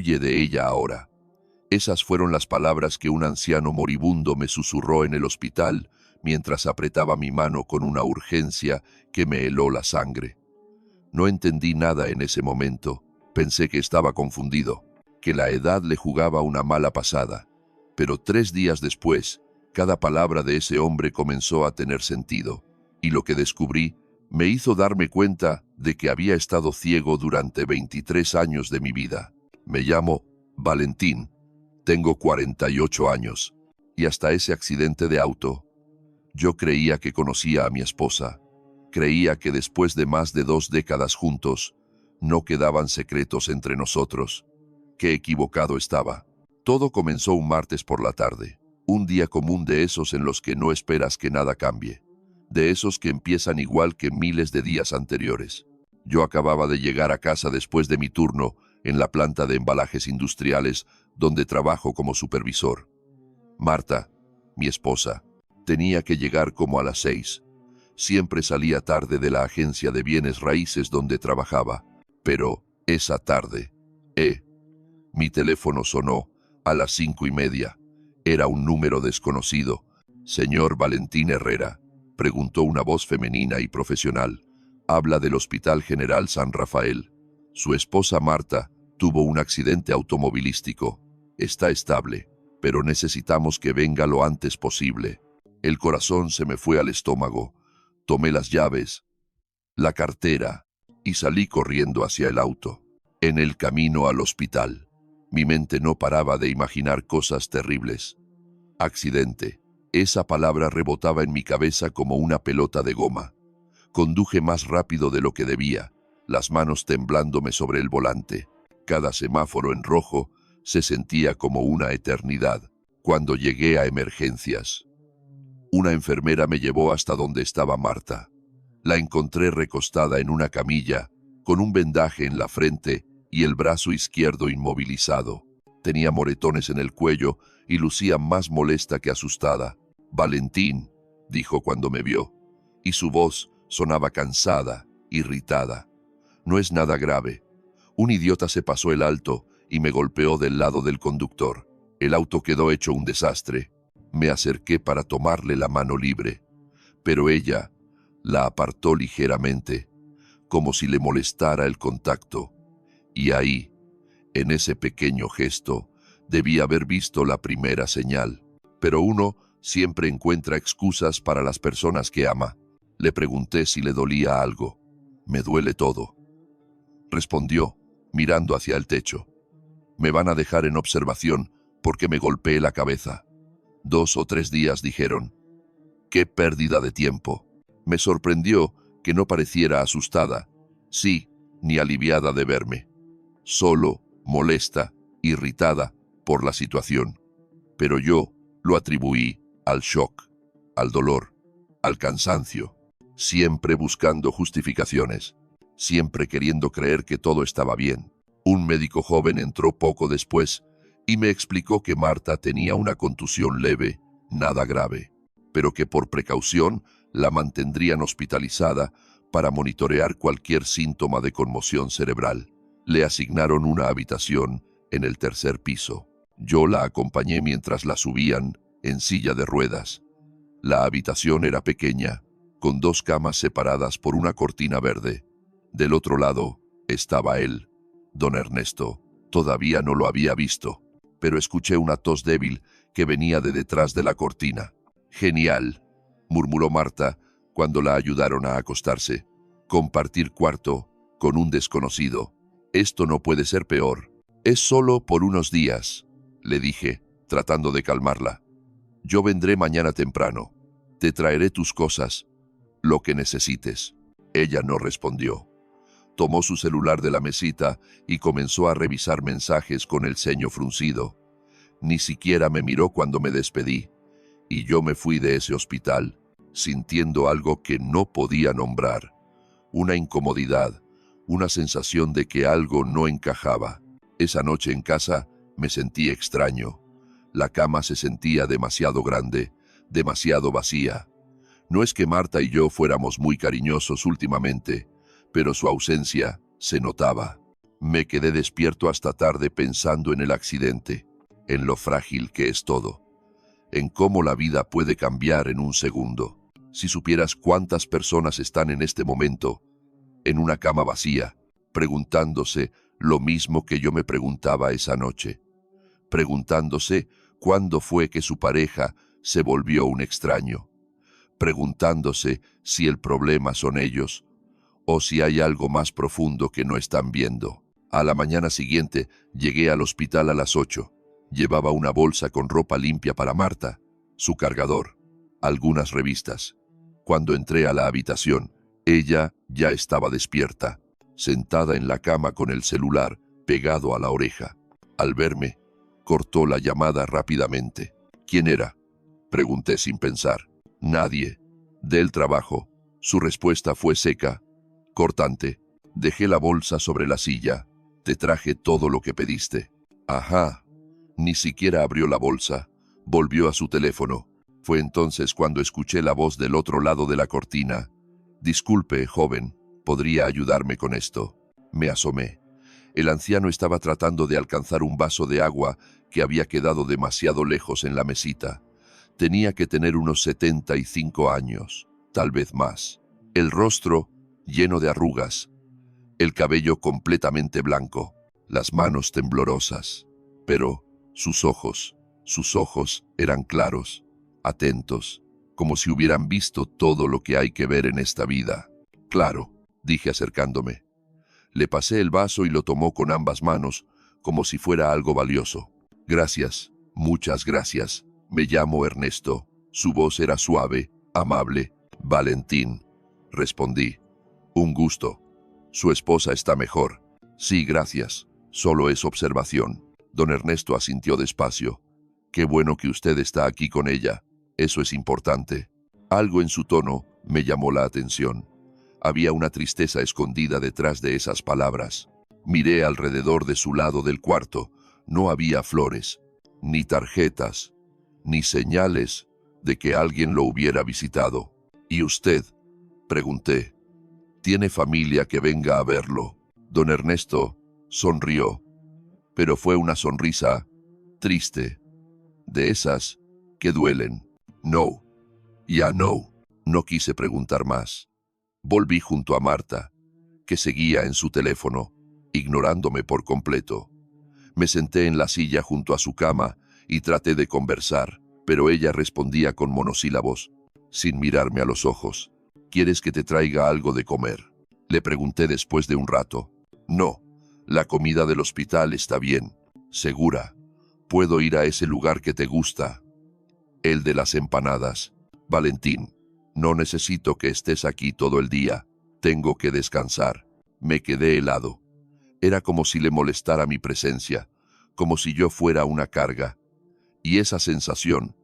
Huye de ella ahora. Esas fueron las palabras que un anciano moribundo me susurró en el hospital mientras apretaba mi mano con una urgencia que me heló la sangre. No entendí nada en ese momento. Pensé que estaba confundido, que la edad le jugaba una mala pasada. Pero 3 días después, cada palabra de ese hombre comenzó a tener sentido, y lo que descubrí me hizo darme cuenta de que había estado ciego durante 23 años de mi vida. Me llamo Valentín, tengo 48 años, y hasta ese accidente de auto, yo creía que conocía a mi esposa. Creía que después de más de 2 décadas juntos, no quedaban secretos entre nosotros. Qué equivocado estaba. Todo comenzó un martes por la tarde, un día común de esos en los que no esperas que nada cambie, de esos que empiezan igual que miles de días anteriores. Yo acababa de llegar a casa después de mi turno en la planta de embalajes industriales donde trabajo como supervisor. Marta, mi esposa, tenía que llegar como a las 6. Siempre salía tarde de la agencia de bienes raíces donde trabajaba, pero esa tarde, mi teléfono sonó a las 5:30. Era un número desconocido. «Señor Valentín Herrera», preguntó una voz femenina y profesional. «Habla del Hospital General San Rafael. Su esposa Marta tuvo un accidente automovilístico. Está estable, pero necesitamos que venga lo antes posible». El corazón se me fue al estómago. Tomé las llaves, la cartera, y salí corriendo hacia el auto. En el camino al hospital, mi mente no paraba de imaginar cosas terribles. Accidente. Esa palabra rebotaba en mi cabeza como una pelota de goma. Conduje más rápido de lo que debía, las manos temblándome sobre el volante. Cada semáforo en rojo se sentía como una eternidad. Cuando llegué a emergencias, una enfermera me llevó hasta donde estaba Marta. La encontré recostada en una camilla, con un vendaje en la frente y el brazo izquierdo inmovilizado. Tenía moretones en el cuello y lucía más molesta que asustada. «Valentín», dijo cuando me vio, y su voz sonaba cansada, irritada. «No es nada grave. Un idiota se pasó el alto y me golpeó del lado del conductor. El auto quedó hecho un desastre». Me acerqué para tomarle la mano libre, pero ella la apartó ligeramente, como si le molestara el contacto. Y ahí, en ese pequeño gesto, debí haber visto la primera señal. Pero uno siempre encuentra excusas para las personas que ama. Le pregunté si le dolía algo. «Me duele todo», respondió, mirando hacia el techo. «Me van a dejar en observación porque me golpeé la cabeza». 2 o 3 días, dijeron. «Qué pérdida de tiempo». Me sorprendió que no pareciera asustada, sí, ni aliviada de verme. Solo, molesta, irritada por la situación. Pero yo lo atribuí al shock, al dolor, al cansancio, siempre buscando justificaciones, siempre queriendo creer que todo estaba bien. Un médico joven entró poco después y me explicó que Marta tenía una contusión leve, nada grave, pero que por precaución la mantendrían hospitalizada para monitorear cualquier síntoma de conmoción cerebral. Le asignaron una habitación en el 3er piso. Yo la acompañé mientras la subían en silla de ruedas. La habitación era pequeña, con 2 camas separadas por una cortina verde. Del otro lado estaba él, don Ernesto. Todavía no lo había visto, pero escuché una tos débil que venía de detrás de la cortina. «Genial», murmuró Marta cuando la ayudaron a acostarse. «Compartir cuarto con un desconocido. Esto no puede ser peor». «Es solo por unos días», le dije, tratando de calmarla. «Yo vendré mañana temprano. Te traeré tus cosas, lo que necesites». Ella no respondió. Tomó su celular de la mesita y comenzó a revisar mensajes con el ceño fruncido. Ni siquiera me miró cuando me despedí, y yo me fui de ese hospital, sintiendo algo que no podía nombrar. Una incomodidad, una sensación de que algo no encajaba. Esa noche en casa me sentí extraño. La cama se sentía demasiado grande, demasiado vacía. No es que Marta y yo fuéramos muy cariñosos últimamente, pero su ausencia se notaba. Me quedé despierto hasta tarde pensando en el accidente, en lo frágil que es todo, en cómo la vida puede cambiar en un segundo. Si supieras cuántas personas están en este momento, en una cama vacía, preguntándose lo mismo que yo me preguntaba esa noche, preguntándose cuándo fue que su pareja se volvió un extraño, preguntándose si el problema son ellos o si hay algo más profundo que no están viendo. A la mañana siguiente llegué al hospital a las 8. Llevaba una bolsa con ropa limpia para Marta, su cargador, algunas revistas. Cuando entré a la habitación, ella ya estaba despierta, sentada en la cama con el celular pegado a la oreja. Al verme, cortó la llamada rápidamente. ¿Quién era?, pregunté sin pensar. Nadie. Del trabajo. Su respuesta fue seca, cortante. Dejé la bolsa sobre la silla. Te traje todo lo que pediste. Ajá. Ni siquiera abrió la bolsa. Volvió a su teléfono. Fue entonces cuando escuché la voz del otro lado de la cortina. Disculpe, joven, ¿podría ayudarme con esto? Me asomé. El anciano estaba tratando de alcanzar un vaso de agua que había quedado demasiado lejos en la mesita. Tenía que tener unos 75 años, tal vez más. El rostro lleno de arrugas, el cabello completamente blanco, las manos temblorosas. Pero sus ojos eran claros, atentos, como si hubieran visto todo lo que hay que ver en esta vida. Claro, dije acercándome. Le pasé el vaso y lo tomó con ambas manos, como si fuera algo valioso. Gracias, muchas gracias. Me llamo Ernesto. Su voz era suave, amable. Valentín, respondí. Un gusto. Su esposa está mejor. Sí, gracias. Solo es observación. Don Ernesto asintió despacio. Qué bueno que usted está aquí con ella. Eso es importante. Algo en su tono me llamó la atención. Había una tristeza escondida detrás de esas palabras. Miré alrededor de su lado del cuarto. No había flores, ni tarjetas, ni señales de que alguien lo hubiera visitado. ¿Y usted?, pregunté. ¿Tiene familia que venga a verlo? Don Ernesto sonrió, pero fue una sonrisa triste, de esas que duelen. No, ya no. No quise preguntar más. Volví junto a Marta, que seguía en su teléfono, ignorándome por completo. Me senté en la silla junto a su cama y traté de conversar, pero ella respondía con monosílabos, sin mirarme a los ojos. ¿Quieres que te traiga algo de comer?, le pregunté después de un rato. No, la comida del hospital está bien. ¿Segura? Puedo ir a ese lugar que te gusta. El de las empanadas. Valentín, no necesito que estés aquí todo el día. Tengo que descansar. Me quedé helado. Era como si le molestara mi presencia, como si yo fuera una carga. Y esa sensación,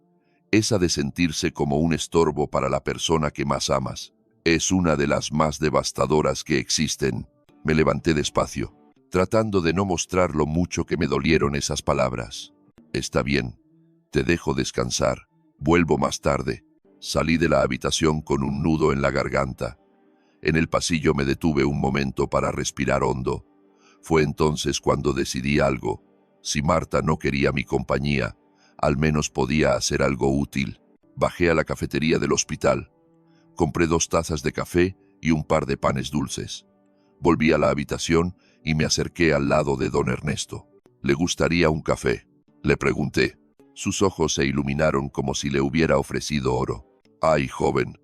esa de sentirse como un estorbo para la persona que más amas, es una de las más devastadoras que existen. Me levanté despacio, tratando de no mostrar lo mucho que me dolieron esas palabras. Está bien, te dejo descansar, vuelvo más tarde. Salí de la habitación con un nudo en la garganta. En el pasillo me detuve un momento para respirar hondo. Fue entonces cuando decidí algo. Si Marta no quería mi compañía, al menos podía hacer algo útil. Bajé a la cafetería del hospital. Compré 2 tazas de café y un par de panes dulces. Volví a la habitación y me acerqué al lado de don Ernesto. ¿Le gustaría un café?, le pregunté. Sus ojos se iluminaron como si le hubiera ofrecido oro. Ay, joven,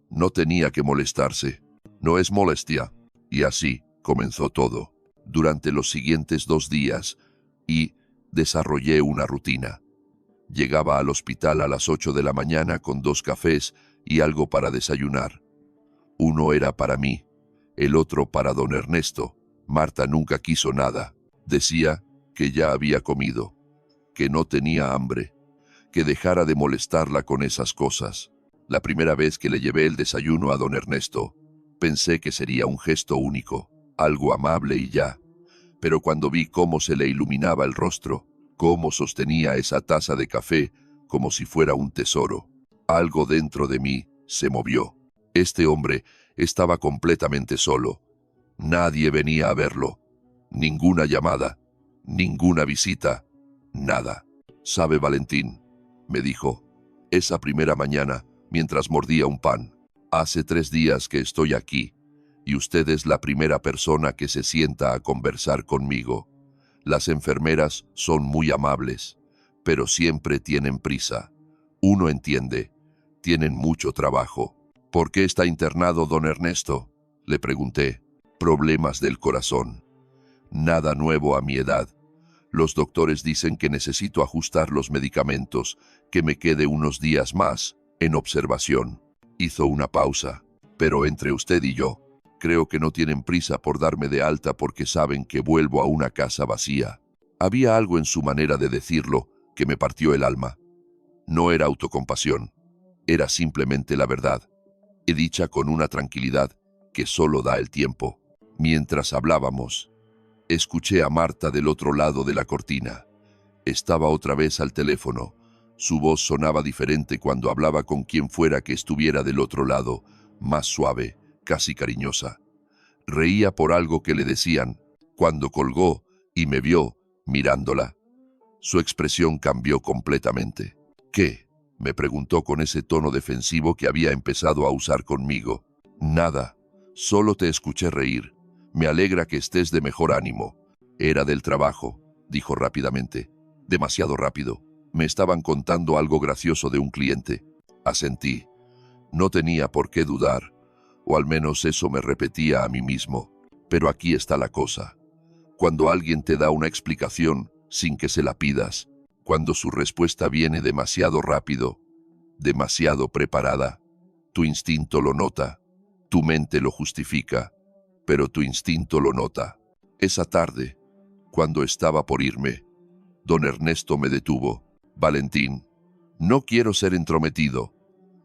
no tenía que molestarse. No es molestia. Y así comenzó todo. Durante los siguientes 2 días, desarrollé una rutina. Llegaba al hospital a las 8 de la mañana con 2 cafés y algo para desayunar. Uno era para mí, el otro para don Ernesto. Marta nunca quiso nada. Decía que ya había comido, que no tenía hambre, que dejara de molestarla con esas cosas. La primera vez que le llevé el desayuno a don Ernesto, pensé que sería un gesto único, algo amable y ya. Pero cuando vi cómo se le iluminaba el rostro, cómo sostenía esa taza de café como si fuera un tesoro, algo dentro de mí se movió. Este hombre estaba completamente solo. Nadie venía a verlo. Ninguna llamada, ninguna visita, nada. ¿Sabe, Valentín?, me dijo, esa primera mañana, mientras mordía un pan. Hace 3 días que estoy aquí, y usted es la primera persona que se sienta a conversar conmigo. Las enfermeras son muy amables, pero siempre tienen prisa. Uno entiende, tienen mucho trabajo. ¿Por qué está internado, don Ernesto?, le pregunté. Problemas del corazón. Nada nuevo a mi edad. Los doctores dicen que necesito ajustar los medicamentos, que me quede unos días más en observación. Hizo una pausa. Pero entre usted y yo, creo que no tienen prisa por darme de alta porque saben que vuelvo a una casa vacía. Había algo en su manera de decirlo que me partió el alma. No era autocompasión, era simplemente la verdad, y dicha con una tranquilidad que solo da el tiempo. Mientras hablábamos, escuché a Marta del otro lado de la cortina. Estaba otra vez al teléfono. Su voz sonaba diferente cuando hablaba con quien fuera que estuviera del otro lado, más suave, casi cariñosa. Reía por algo que le decían. Cuando colgó y me vio mirándola, su expresión cambió completamente. ¿Qué?, me preguntó con ese tono defensivo que había empezado a usar conmigo. Nada, solo te escuché reír. Me alegra que estés de mejor ánimo. Era del trabajo, dijo rápidamente. Demasiado rápido. Me estaban contando algo gracioso de un cliente. Asentí. No tenía por qué dudar, o al menos eso me repetía a mí mismo. Pero aquí está la cosa. Cuando alguien te da una explicación sin que se la pidas, cuando su respuesta viene demasiado rápido, demasiado preparada, tu instinto lo nota, tu mente lo justifica, pero tu instinto lo nota. Esa tarde, cuando estaba por irme, don Ernesto me detuvo. Valentín, no quiero ser entrometido,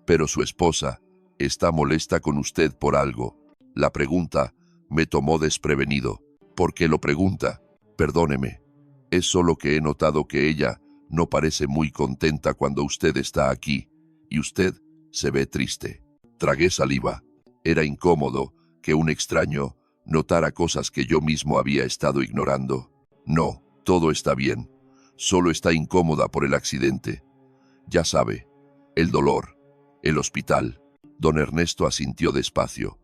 pero su esposa está molesta con usted por algo. La pregunta me tomó desprevenido. ¿Por qué lo pregunta? Perdóneme, es solo que he notado que ella no parece muy contenta cuando usted está aquí, y usted se ve triste. Tragué saliva. Era incómodo que un extraño notara cosas que yo mismo había estado ignorando. No, todo está bien. Solo está incómoda por el accidente. Ya sabe, el dolor, el hospital. Don Ernesto asintió despacio,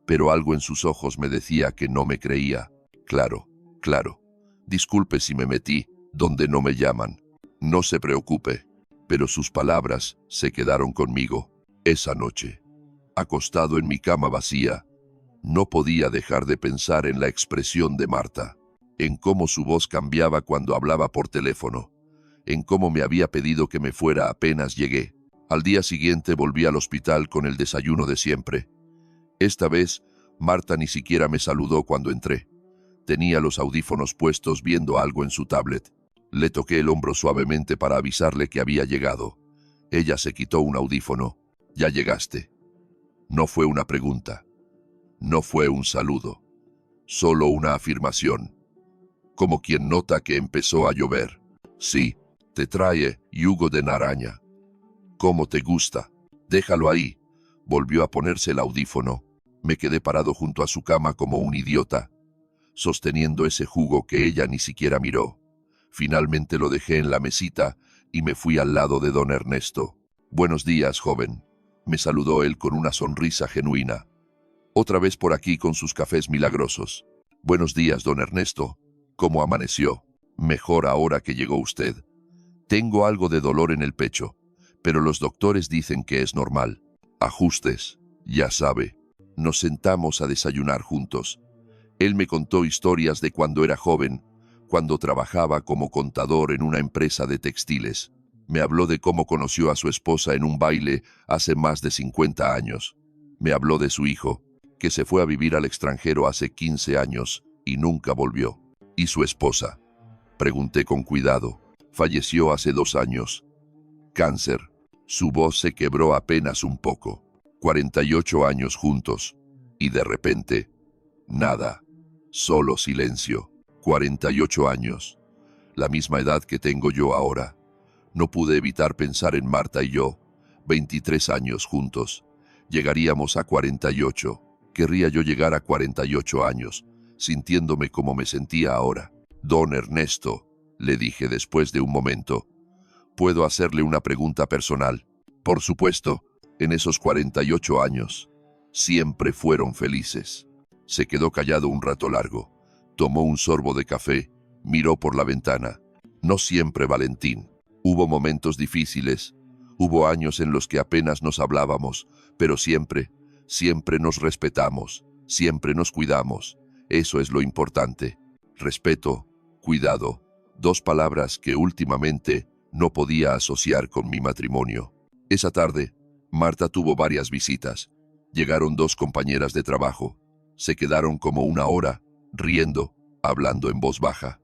pero algo en sus ojos me decía que no me creía. Claro, claro. Disculpe si me metí donde no me llaman. No se preocupe. Pero sus palabras se quedaron conmigo. Esa noche, acostado en mi cama vacía, no podía dejar de pensar en la expresión de Marta, en cómo su voz cambiaba cuando hablaba por teléfono, en cómo me había pedido que me fuera apenas llegué. Al día siguiente volví al hospital con el desayuno de siempre. Esta vez, Marta ni siquiera me saludó cuando entré. Tenía los audífonos puestos viendo algo en su tablet. Le toqué el hombro suavemente para avisarle que había llegado. Ella se quitó un audífono. «¿Ya llegaste?». No fue una pregunta. No fue un saludo. Solo una afirmación. Como quien nota que empezó a llover. «Sí, te trae yugo de naranja. ¿Cómo te gusta? Déjalo ahí». Volvió a ponerse el audífono. Me quedé parado junto a su cama como un idiota, sosteniendo ese jugo que ella ni siquiera miró. Finalmente lo dejé en la mesita y me fui al lado de don Ernesto. «Buenos días, joven», me saludó él con una sonrisa genuina. «Otra vez por aquí con sus cafés milagrosos». «Buenos días, don Ernesto. ¿Cómo amaneció?». «Mejor ahora que llegó usted. Tengo algo de dolor en el pecho, pero los doctores dicen que es normal. Ajustes, ya sabe». Nos sentamos a desayunar juntos. Él me contó historias de cuando era joven, cuando trabajaba como contador en una empresa de textiles. Me habló de cómo conoció a su esposa en un baile hace más de 50 años. Me habló de su hijo, que se fue a vivir al extranjero hace 15 años y nunca volvió. ¿Y su esposa?, pregunté con cuidado. «Falleció hace 2 años. Cáncer». Su voz se quebró apenas un poco. 48 años juntos. Y de repente, nada. Solo silencio. 48 años. La misma edad que tengo yo ahora. No pude evitar pensar en Marta y yo. 23 años juntos. Llegaríamos a 48. Querría yo llegar a 48 años. sintiéndome como me sentía ahora. Don Ernesto, le dije después de un momento, ¿puedo hacerle una pregunta personal? Por supuesto, en esos 48 años, siempre fueron felices. Se quedó callado un rato largo, tomó un sorbo de café, miró por la ventana. No siempre, Valentín. Hubo momentos difíciles, hubo años en los que apenas nos hablábamos, pero siempre nos respetamos, siempre nos cuidamos. Eso es lo importante. Respeto, cuidado, dos palabras que últimamente no podía asociar con mi matrimonio. Esa tarde, Marta tuvo varias visitas. Llegaron dos compañeras de trabajo. Se quedaron como una hora, riendo, hablando en voz baja.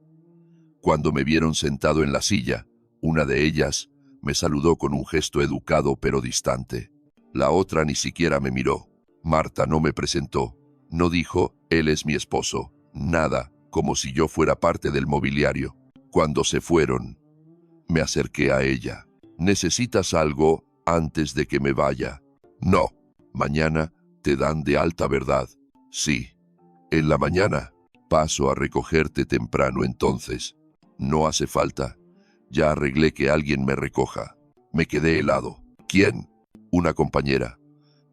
Cuando me vieron sentado en la silla, una de ellas me saludó con un gesto educado pero distante. La otra ni siquiera me miró. Marta no me presentó. No dijo, él es mi esposo. Nada, como si yo fuera parte del mobiliario. Cuando se fueron, me acerqué a ella. ¿Necesitas algo antes de que me vaya? No. Mañana te dan de alta, ¿verdad? Sí. En la mañana paso a recogerte temprano entonces. No hace falta. Ya arreglé que alguien me recoja. Me quedé helado. ¿Quién? Una compañera.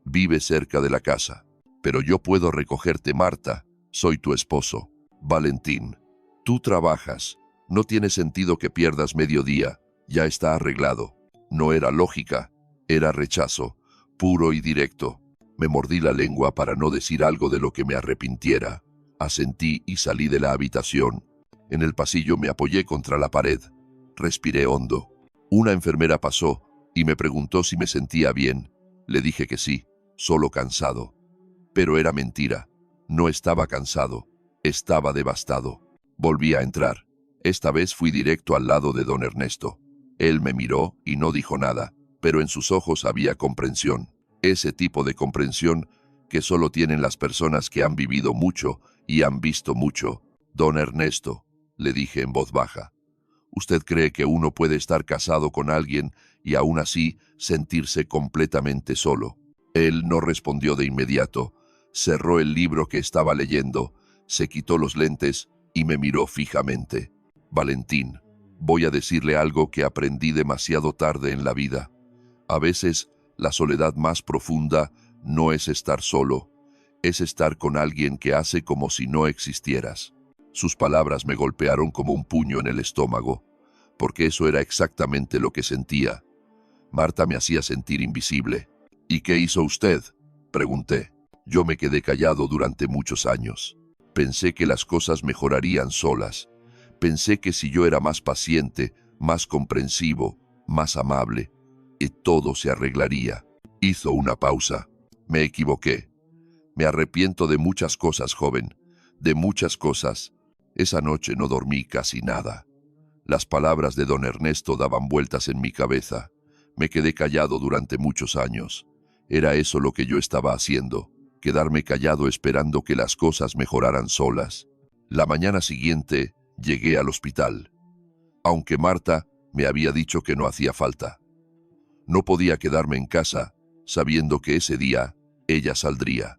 Vive cerca de la casa. Pero yo puedo recogerte, Marta. Soy tu esposo. Valentín. Tú trabajas. No tiene sentido que pierdas medio día. Ya está arreglado. No era lógica. Era rechazo. Puro y directo. Me mordí la lengua para no decir algo de lo que me arrepintiera. Asentí y salí de la habitación. En el pasillo me apoyé contra la pared. Respiré hondo. Una enfermera pasó y me preguntó si me sentía bien. Le dije que sí, solo cansado. Pero era mentira. No estaba cansado. Estaba devastado. Volví a entrar. Esta vez fui directo al lado de don Ernesto. Él me miró y no dijo nada, pero en sus ojos había comprensión. Ese tipo de comprensión que solo tienen las personas que han vivido mucho y han visto mucho. Don Ernesto, le dije en voz baja, ¿usted cree que uno puede estar casado con alguien y aún así sentirse completamente solo? Él no respondió de inmediato. Cerró el libro que estaba leyendo, se quitó los lentes y me miró fijamente. Valentín, voy a decirle algo que aprendí demasiado tarde en la vida. A veces, la soledad más profunda no es estar solo, es estar con alguien que hace como si no existieras. Sus palabras me golpearon como un puño en el estómago, porque eso era exactamente lo que sentía. Marta me hacía sentir invisible. ¿Y qué hizo usted?, pregunté. Yo me quedé callado durante muchos años. Pensé que las cosas mejorarían solas. Pensé que si yo era más paciente, más comprensivo, más amable, y todo se arreglaría. Hizo una pausa. Me equivoqué. Me arrepiento de muchas cosas, joven, de muchas cosas. Esa noche no dormí casi nada. Las palabras de don Ernesto daban vueltas en mi cabeza. Me quedé callado durante muchos años. Era eso lo que yo estaba haciendo, quedarme callado esperando que las cosas mejoraran solas. La mañana siguiente llegué al hospital, aunque Marta me había dicho que no hacía falta. No podía quedarme en casa, sabiendo que ese día ella saldría.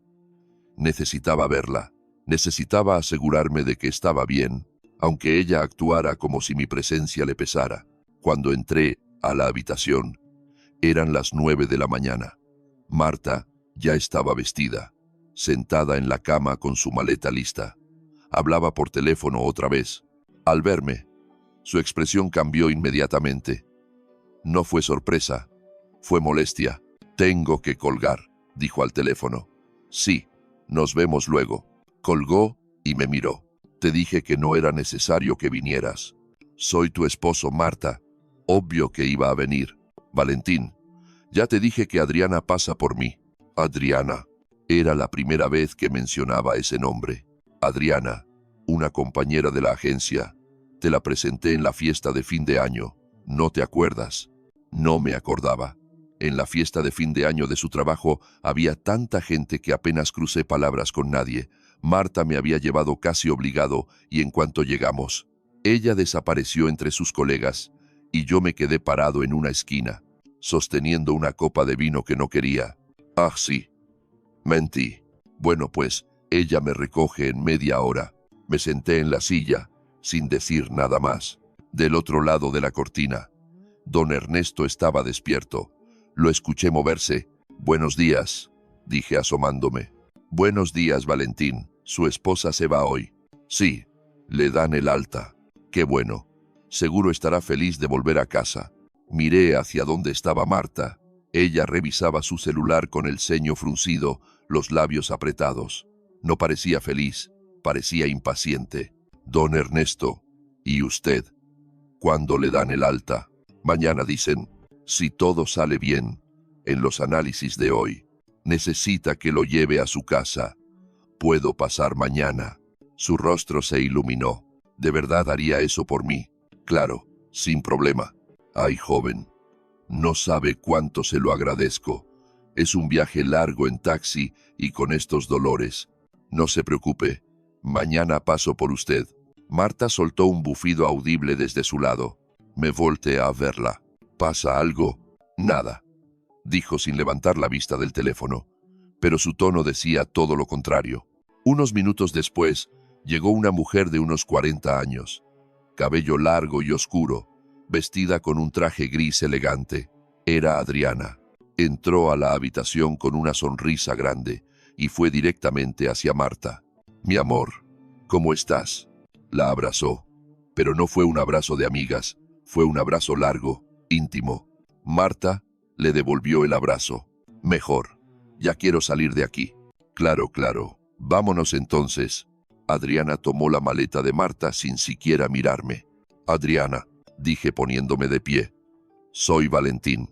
Necesitaba verla. Necesitaba asegurarme de que estaba bien, aunque ella actuara como si mi presencia le pesara. Cuando entré a la habitación, eran las 9 de la mañana. Marta ya estaba vestida, sentada en la cama con su maleta lista. Hablaba por teléfono otra vez. Al verme, su expresión cambió inmediatamente. No fue sorpresa, fue molestia. Tengo que colgar, dijo al teléfono. Sí, nos vemos luego. Colgó y me miró. Te dije que no era necesario que vinieras. Soy tu esposo, Marta. Obvio que iba a venir. Valentín, ya te dije que Adriana pasa por mí. Adriana. Era la primera vez que mencionaba ese nombre. Adriana, una compañera de la agencia. Te la presenté en la fiesta de fin de año. ¿No te acuerdas? No me acordaba. En la fiesta de fin de año de su trabajo había tanta gente que apenas crucé palabras con nadie. Marta me había llevado casi obligado y en cuanto llegamos, ella desapareció entre sus colegas y yo me quedé parado en una esquina, sosteniendo una copa de vino que no quería. Ah, sí. Mentí. Bueno, pues, ella me recoge en media hora. Me senté en la silla, sin decir nada más. Del otro lado de la cortina, don Ernesto estaba despierto. Lo escuché moverse. «Buenos días», dije asomándome. «Buenos días, Valentín. Su esposa se va hoy». «Sí, le dan el alta». «Qué bueno. Seguro estará feliz de volver a casa». Miré hacia donde estaba Marta. Ella revisaba su celular con el ceño fruncido, los labios apretados. No parecía feliz, parecía impaciente. «Don Ernesto, ¿y usted? ¿Cuándo le dan el alta?» «Mañana», dicen. «Si todo sale bien, en los análisis de hoy, necesita que lo lleve a su casa. ¿Puedo pasar mañana?» Su rostro se iluminó. «¿De verdad haría eso por mí?» «Claro, sin problema». «Ay, joven, no sabe cuánto se lo agradezco. Es un viaje largo en taxi y con estos dolores. No se preocupe, mañana paso por usted». Marta soltó un bufido audible desde su lado. Me volteé a verla. «¿Pasa algo?» «Nada», dijo sin levantar la vista del teléfono. Pero su tono decía todo lo contrario. Unos minutos después, llegó una mujer de unos 40 años. Cabello largo y oscuro, vestida con un traje gris elegante. Era Adriana. Entró a la habitación con una sonrisa grande y fue directamente hacia Marta. «Mi amor, ¿cómo estás?». La abrazó. Pero no fue un abrazo de amigas, fue un abrazo largo, íntimo. Marta le devolvió el abrazo. «Mejor. Ya quiero salir de aquí». «Claro, claro. Vámonos entonces». Adriana tomó la maleta de Marta sin siquiera mirarme. «Adriana», dije poniéndome de pie. «Soy Valentín,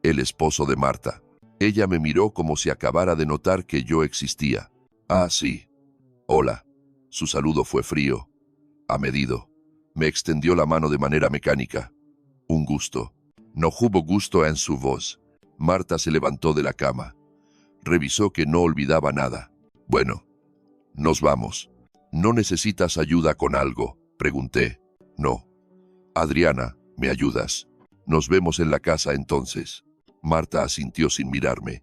el esposo de Marta». Ella me miró como si acabara de notar que yo existía. «Ah, sí. Hola». Su saludo fue frío, amedido. Me extendió la mano de manera mecánica. «Un gusto». No hubo gusto en su voz. Marta se levantó de la cama. Revisó que no olvidaba nada. «Bueno, nos vamos». «¿No necesitas ayuda con algo?», pregunté. «No». «Adriana, ¿me ayudas? Nos vemos en la casa entonces». Marta asintió sin mirarme.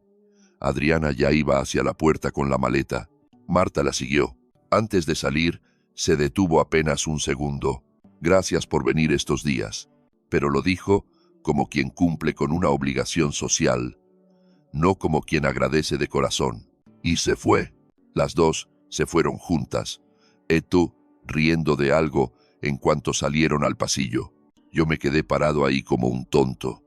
Adriana ya iba hacia la puerta con la maleta. Marta la siguió. Antes de salir, se detuvo apenas un segundo. «Gracias por venir estos días». Pero lo dijo como quien cumple con una obligación social, no como quien agradece de corazón. Y se fue. Las dos se fueron juntas. Tú, riendo de algo, en cuanto salieron al pasillo. Yo me quedé parado ahí como un tonto,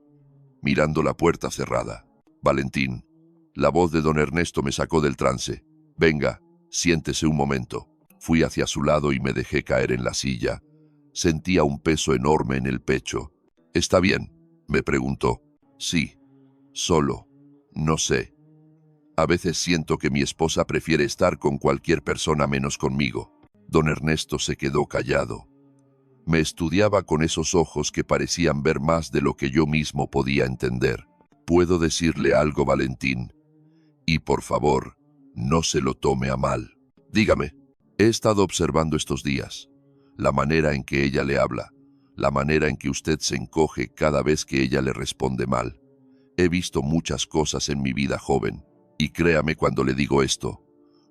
mirando la puerta cerrada. «Valentín». La voz de don Ernesto me sacó del trance. «Venga, siéntese un momento». Fui hacia su lado y me dejé caer en la silla. Sentía un peso enorme en el pecho. «¿Está bien?», me preguntó. «Sí, solo, no sé. A veces siento que mi esposa prefiere estar con cualquier persona menos conmigo». Don Ernesto se quedó callado. Me estudiaba con esos ojos que parecían ver más de lo que yo mismo podía entender. «¿Puedo decirle algo, Valentín? Y por favor, no se lo tome a mal». «Dígame». «He estado observando estos días la manera en que ella le habla, la manera en que usted se encoge cada vez que ella le responde mal. He visto muchas cosas en mi vida, joven, y créame cuando le digo esto.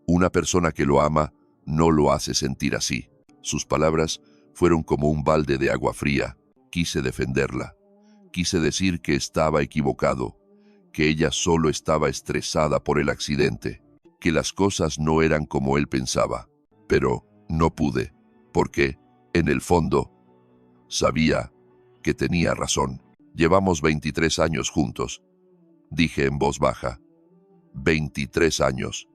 Una persona que lo ama no lo hace sentir así». Sus palabras fueron como un balde de agua fría. Quise defenderla. Quise decir que estaba equivocado, que ella solo estaba estresada por el accidente, que las cosas no eran como él pensaba. Pero no pude, porque, en el fondo, sabía que tenía razón. «Llevamos 23 años juntos», dije en voz baja. 23 años.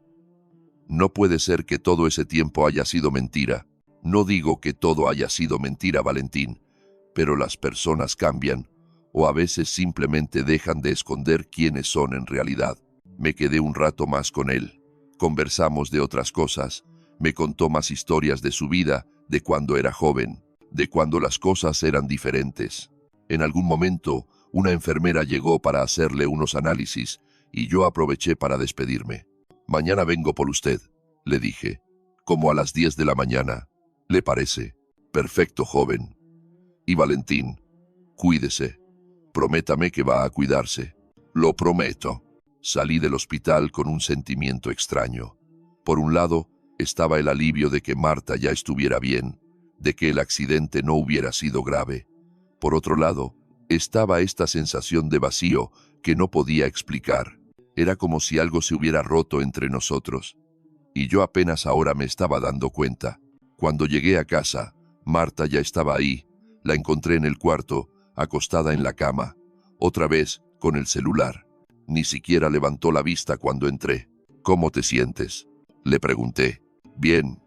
No puede ser que todo ese tiempo haya sido mentira. No digo que todo haya sido mentira, Valentín, pero las personas cambian, o a veces simplemente dejan de esconder quiénes son en realidad. Me quedé un rato más con él. Conversamos de otras cosas. Me contó más historias de su vida, de cuando era joven, de cuando las cosas eran diferentes. En algún momento, una enfermera llegó para hacerle unos análisis y yo aproveché para despedirme. «Mañana vengo por usted», le dije, «como a las 10 de la mañana. ¿Le parece?» «Perfecto, joven». «Y Valentín, cuídese. Prométame que va a cuidarse». «Lo prometo». Salí del hospital con un sentimiento extraño. Por un lado, Estaba el alivio de que Marta ya estuviera bien, de que el accidente no hubiera sido grave. Por otro lado, estaba esta sensación de vacío que no podía explicar. Era como si algo se hubiera roto entre nosotros. Y yo apenas ahora me estaba dando cuenta. Cuando llegué a casa, Marta ya estaba ahí. La encontré en el cuarto, acostada en la cama, otra vez con el celular. Ni siquiera levantó la vista cuando entré. ¿Cómo te sientes?, le pregunté. Bien.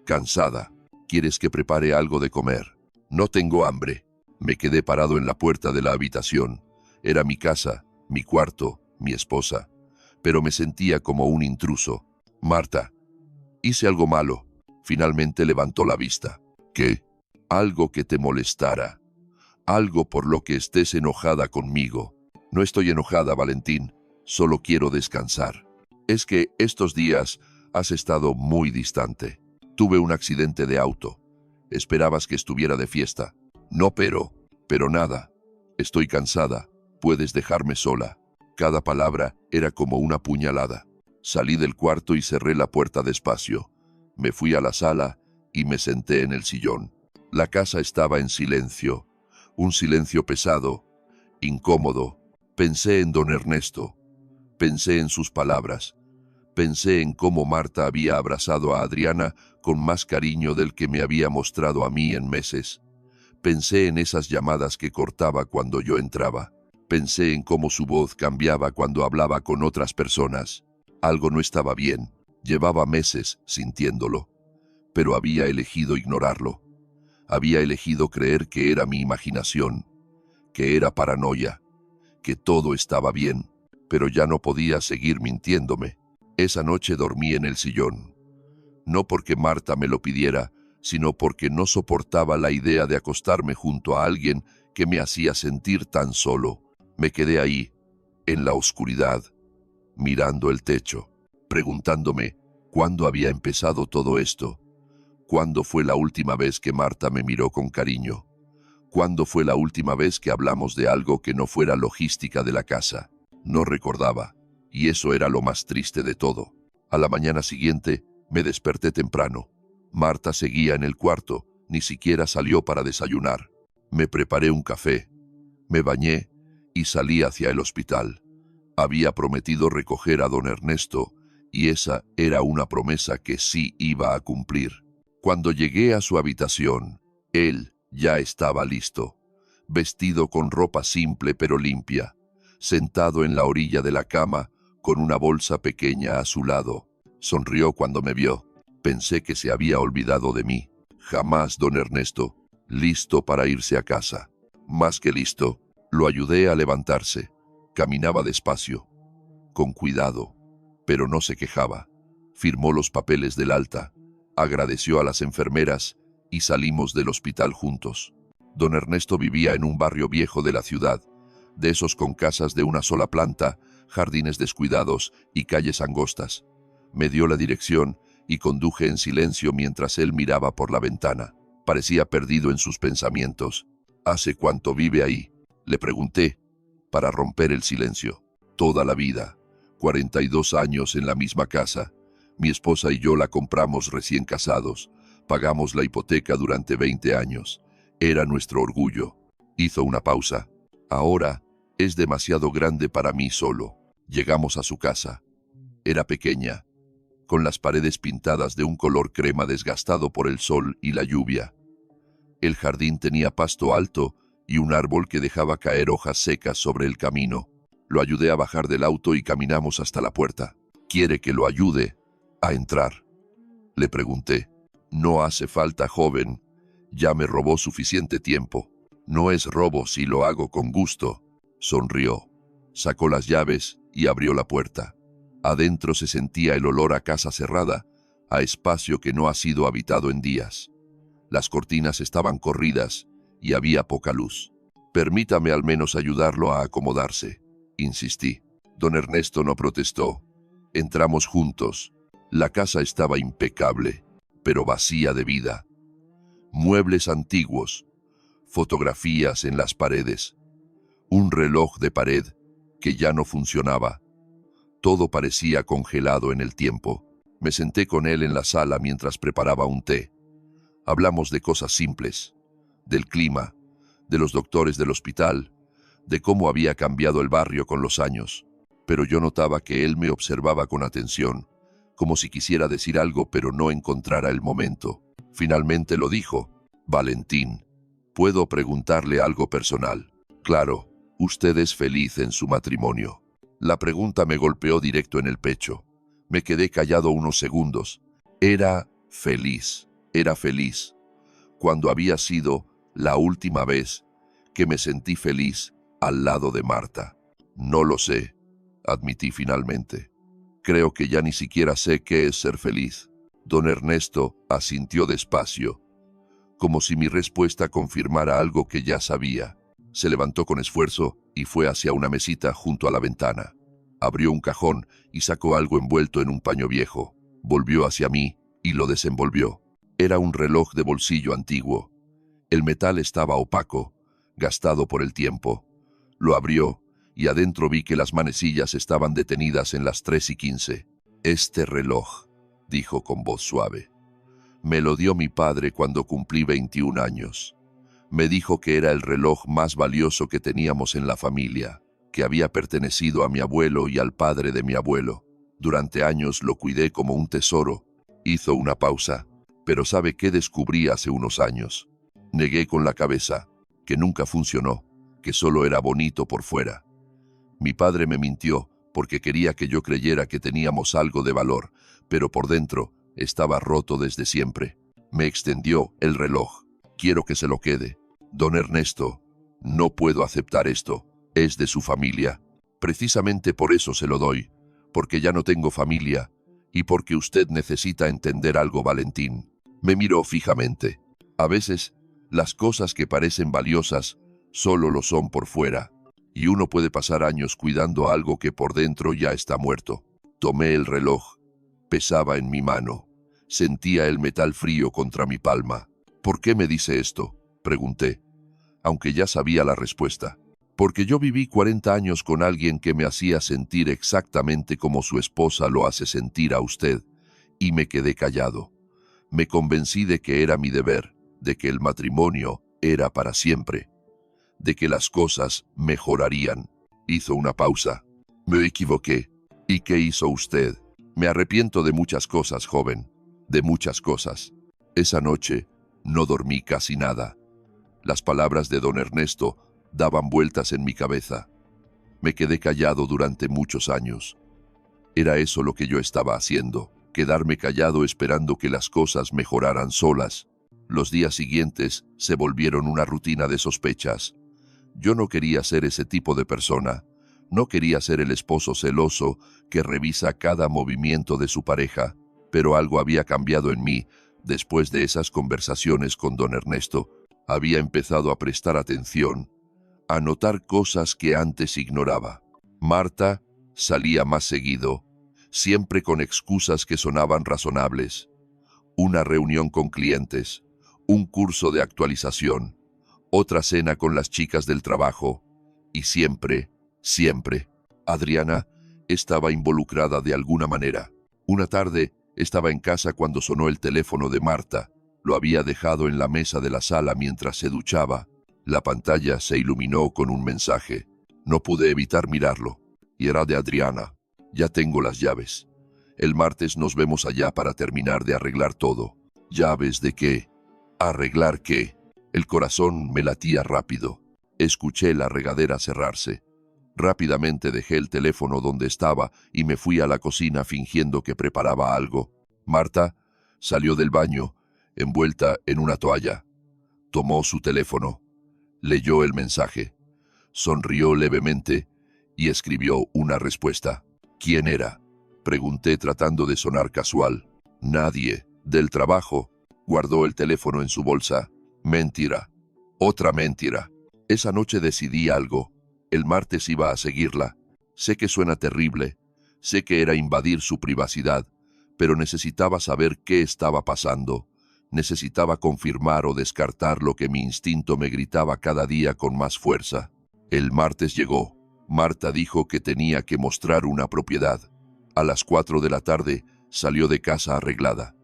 Cansada. ¿Quieres que prepare algo de comer? No tengo hambre. Me quedé parado en la puerta de la habitación. Era mi casa, mi cuarto, mi esposa. Pero me sentía como un intruso. Marta, hice algo malo. Finalmente levantó la vista. ¿Qué? Algo que te molestara. Algo por lo que estés enojada conmigo. No estoy enojada, Valentín. Solo quiero descansar. Es que estos días has estado muy distante. Tuve un accidente de auto. Esperabas que estuviera de fiesta. No, pero nada. Estoy cansada. Puedes dejarme sola. Cada palabra era como una puñalada. Salí del cuarto y cerré la puerta despacio. Me fui a la sala y me senté en el sillón. La casa estaba en silencio. Un silencio pesado, incómodo. Pensé en don Ernesto. Pensé en sus palabras. Pensé en cómo Marta había abrazado a Adriana con más cariño del que me había mostrado a mí en meses. Pensé en esas llamadas que cortaba cuando yo entraba. Pensé en cómo su voz cambiaba cuando hablaba con otras personas. Algo no estaba bien. Llevaba meses sintiéndolo. Pero había elegido ignorarlo. Había elegido creer que era mi imaginación, que era paranoia, que todo estaba bien, pero ya no podía seguir mintiéndome. Esa noche dormí en el sillón. No porque Marta me lo pidiera, sino porque no soportaba la idea de acostarme junto a alguien que me hacía sentir tan solo. Me quedé ahí, en la oscuridad, mirando el techo, preguntándome cuándo había empezado todo esto. ¿Cuándo fue la última vez que Marta me miró con cariño? ¿Cuándo fue la última vez que hablamos de algo que no fuera logística de la casa? No recordaba, y eso era lo más triste de todo. A la mañana siguiente me desperté temprano. Marta seguía en el cuarto, ni siquiera salió para desayunar. Me preparé un café, me bañé y salí hacia el hospital. Había prometido recoger a don Ernesto, y esa era una promesa que sí iba a cumplir. Cuando llegué a su habitación, él ya estaba listo, vestido con ropa simple pero limpia, sentado en la orilla de la cama, con una bolsa pequeña a su lado. Sonrió cuando me vio. Pensé que se había olvidado de mí. Jamás, don Ernesto. Listo para irse a casa. Más que listo, lo ayudé a levantarse. Caminaba despacio, con cuidado, pero no se quejaba. Firmó los papeles del alta, agradeció a las enfermeras y salimos del hospital juntos. Don Ernesto vivía en un barrio viejo de la ciudad, de esos con casas de una sola planta, jardines descuidados y calles angostas. Me dio la dirección y conduje en silencio mientras él miraba por la ventana. Parecía perdido en sus pensamientos. ¿Hace cuánto vive ahí?, le pregunté, para romper el silencio. Toda la vida. 42 años en la misma casa. Mi esposa y yo la compramos recién casados. Pagamos la hipoteca durante 20 años. Era nuestro orgullo. Hizo una pausa. Ahora es demasiado grande para mí solo. Llegamos a su casa. Era pequeña, con las paredes pintadas de un color crema desgastado por el sol y la lluvia. El jardín tenía pasto alto y un árbol que dejaba caer hojas secas sobre el camino. Lo ayudé a bajar del auto y caminamos hasta la puerta. ¿Quiere que lo ayude a entrar?, le pregunté. No hace falta, joven. Ya me robó suficiente tiempo. No es robo si lo hago con gusto. Sonrió. Sacó las llaves y abrió la puerta. Adentro se sentía el olor a casa cerrada, a espacio que no ha sido habitado en días. Las cortinas estaban corridas y había poca luz. Permítame al menos ayudarlo a acomodarse, insistí. Don Ernesto no protestó. Entramos juntos. La casa estaba impecable, pero vacía de vida. Muebles antiguos, fotografías en las paredes, un reloj de pared que ya no funcionaba. Todo parecía congelado en el tiempo. Me senté con él en la sala mientras preparaba un té. Hablamos de cosas simples, del clima, de los doctores del hospital, de cómo había cambiado el barrio con los años. Pero yo notaba que él me observaba con atención, como si quisiera decir algo pero no encontrara el momento. Finalmente lo dijo: Valentín, ¿puedo preguntarle algo personal? Claro, usted es feliz en su matrimonio. La pregunta me golpeó directo en el pecho. Me quedé callado unos segundos. Era feliz. Cuando había sido la última vez que me sentí feliz al lado de Marta. No lo sé, admití finalmente. Creo que ya ni siquiera sé qué es ser feliz. Don Ernesto asintió despacio, como si mi respuesta confirmara algo que ya sabía. Se levantó con esfuerzo y fue hacia una mesita junto a la ventana. Abrió un cajón y sacó algo envuelto en un paño viejo. Volvió hacia mí y lo desenvolvió. Era un reloj de bolsillo antiguo. El metal estaba opaco, gastado por el tiempo. Lo abrió y adentro vi que las manecillas estaban detenidas en las 3:15. Este reloj, dijo con voz suave, me lo dio mi padre cuando cumplí 21 años. Me dijo que era el reloj más valioso que teníamos en la familia, que había pertenecido a mi abuelo y al padre de mi abuelo. Durante años lo cuidé como un tesoro. Hizo una pausa. Pero ¿sabe qué descubrí hace unos años? Negué con la cabeza, que nunca funcionó, que solo era bonito por fuera. Mi padre me mintió porque quería que yo creyera que teníamos algo de valor, pero por dentro estaba roto desde siempre. Me extendió el reloj. Quiero que se lo quede. Don Ernesto, no puedo aceptar esto. Es de su familia. Precisamente por eso se lo doy, porque ya no tengo familia y porque usted necesita entender algo, Valentín. Me miró fijamente. A veces, las cosas que parecen valiosas solo lo son por fuera, y uno puede pasar años cuidando algo que por dentro ya está muerto. Tomé el reloj. Pesaba en mi mano. Sentía el metal frío contra mi palma. ¿Por qué me dice esto?, pregunté, aunque ya sabía la respuesta. Porque yo viví 40 años con alguien que me hacía sentir exactamente como su esposa lo hace sentir a usted, y me quedé callado. Me convencí de que era mi deber, de que el matrimonio era para siempre, de que las cosas mejorarían. Hizo una pausa. Me equivoqué. ¿Y qué hizo usted? Me arrepiento de muchas cosas, joven, de muchas cosas. Esa noche no dormí casi nada. Las palabras de don Ernesto daban vueltas en mi cabeza. Me quedé callado durante muchos años. Era eso lo que yo estaba haciendo, quedarme callado esperando que las cosas mejoraran solas. Los días siguientes se volvieron una rutina de sospechas. Yo no quería ser ese tipo de persona. No quería ser el esposo celoso que revisa cada movimiento de su pareja, pero algo había cambiado en mí. Después de esas conversaciones con don Ernesto, había empezado a prestar atención, a notar cosas que antes ignoraba. Marta salía más seguido, siempre con excusas que sonaban razonables. Una reunión con clientes, un curso de actualización, otra cena con las chicas del trabajo, y siempre, Adriana estaba involucrada de alguna manera. Una tarde estaba en casa cuando sonó el teléfono de Marta. Lo había dejado en la mesa de la sala mientras se duchaba. La pantalla se iluminó con un mensaje. No pude evitar mirarlo, y era de Adriana. Ya tengo las llaves. El martes nos vemos allá para terminar de arreglar todo. ¿Llaves de qué? ¿Arreglar qué? El corazón me latía rápido. Escuché la regadera cerrarse. Rápidamente dejé el teléfono donde estaba y me fui a la cocina fingiendo que preparaba algo. Marta salió del baño, envuelta en una toalla. Tomó su teléfono. Leyó el mensaje. Sonrió levemente y escribió una respuesta. ¿Quién era?, pregunté tratando de sonar casual. Nadie. Del trabajo. Guardó el teléfono en su bolsa. Mentira. Otra mentira. Esa noche decidí algo. El martes iba a seguirla. Sé que suena terrible. Sé que era invadir su privacidad, pero necesitaba saber qué estaba pasando. Necesitaba confirmar o descartar lo que mi instinto me gritaba cada día con más fuerza. El martes llegó. Marta dijo que tenía que mostrar una propiedad. A las 4 de la tarde Salió de casa arreglada,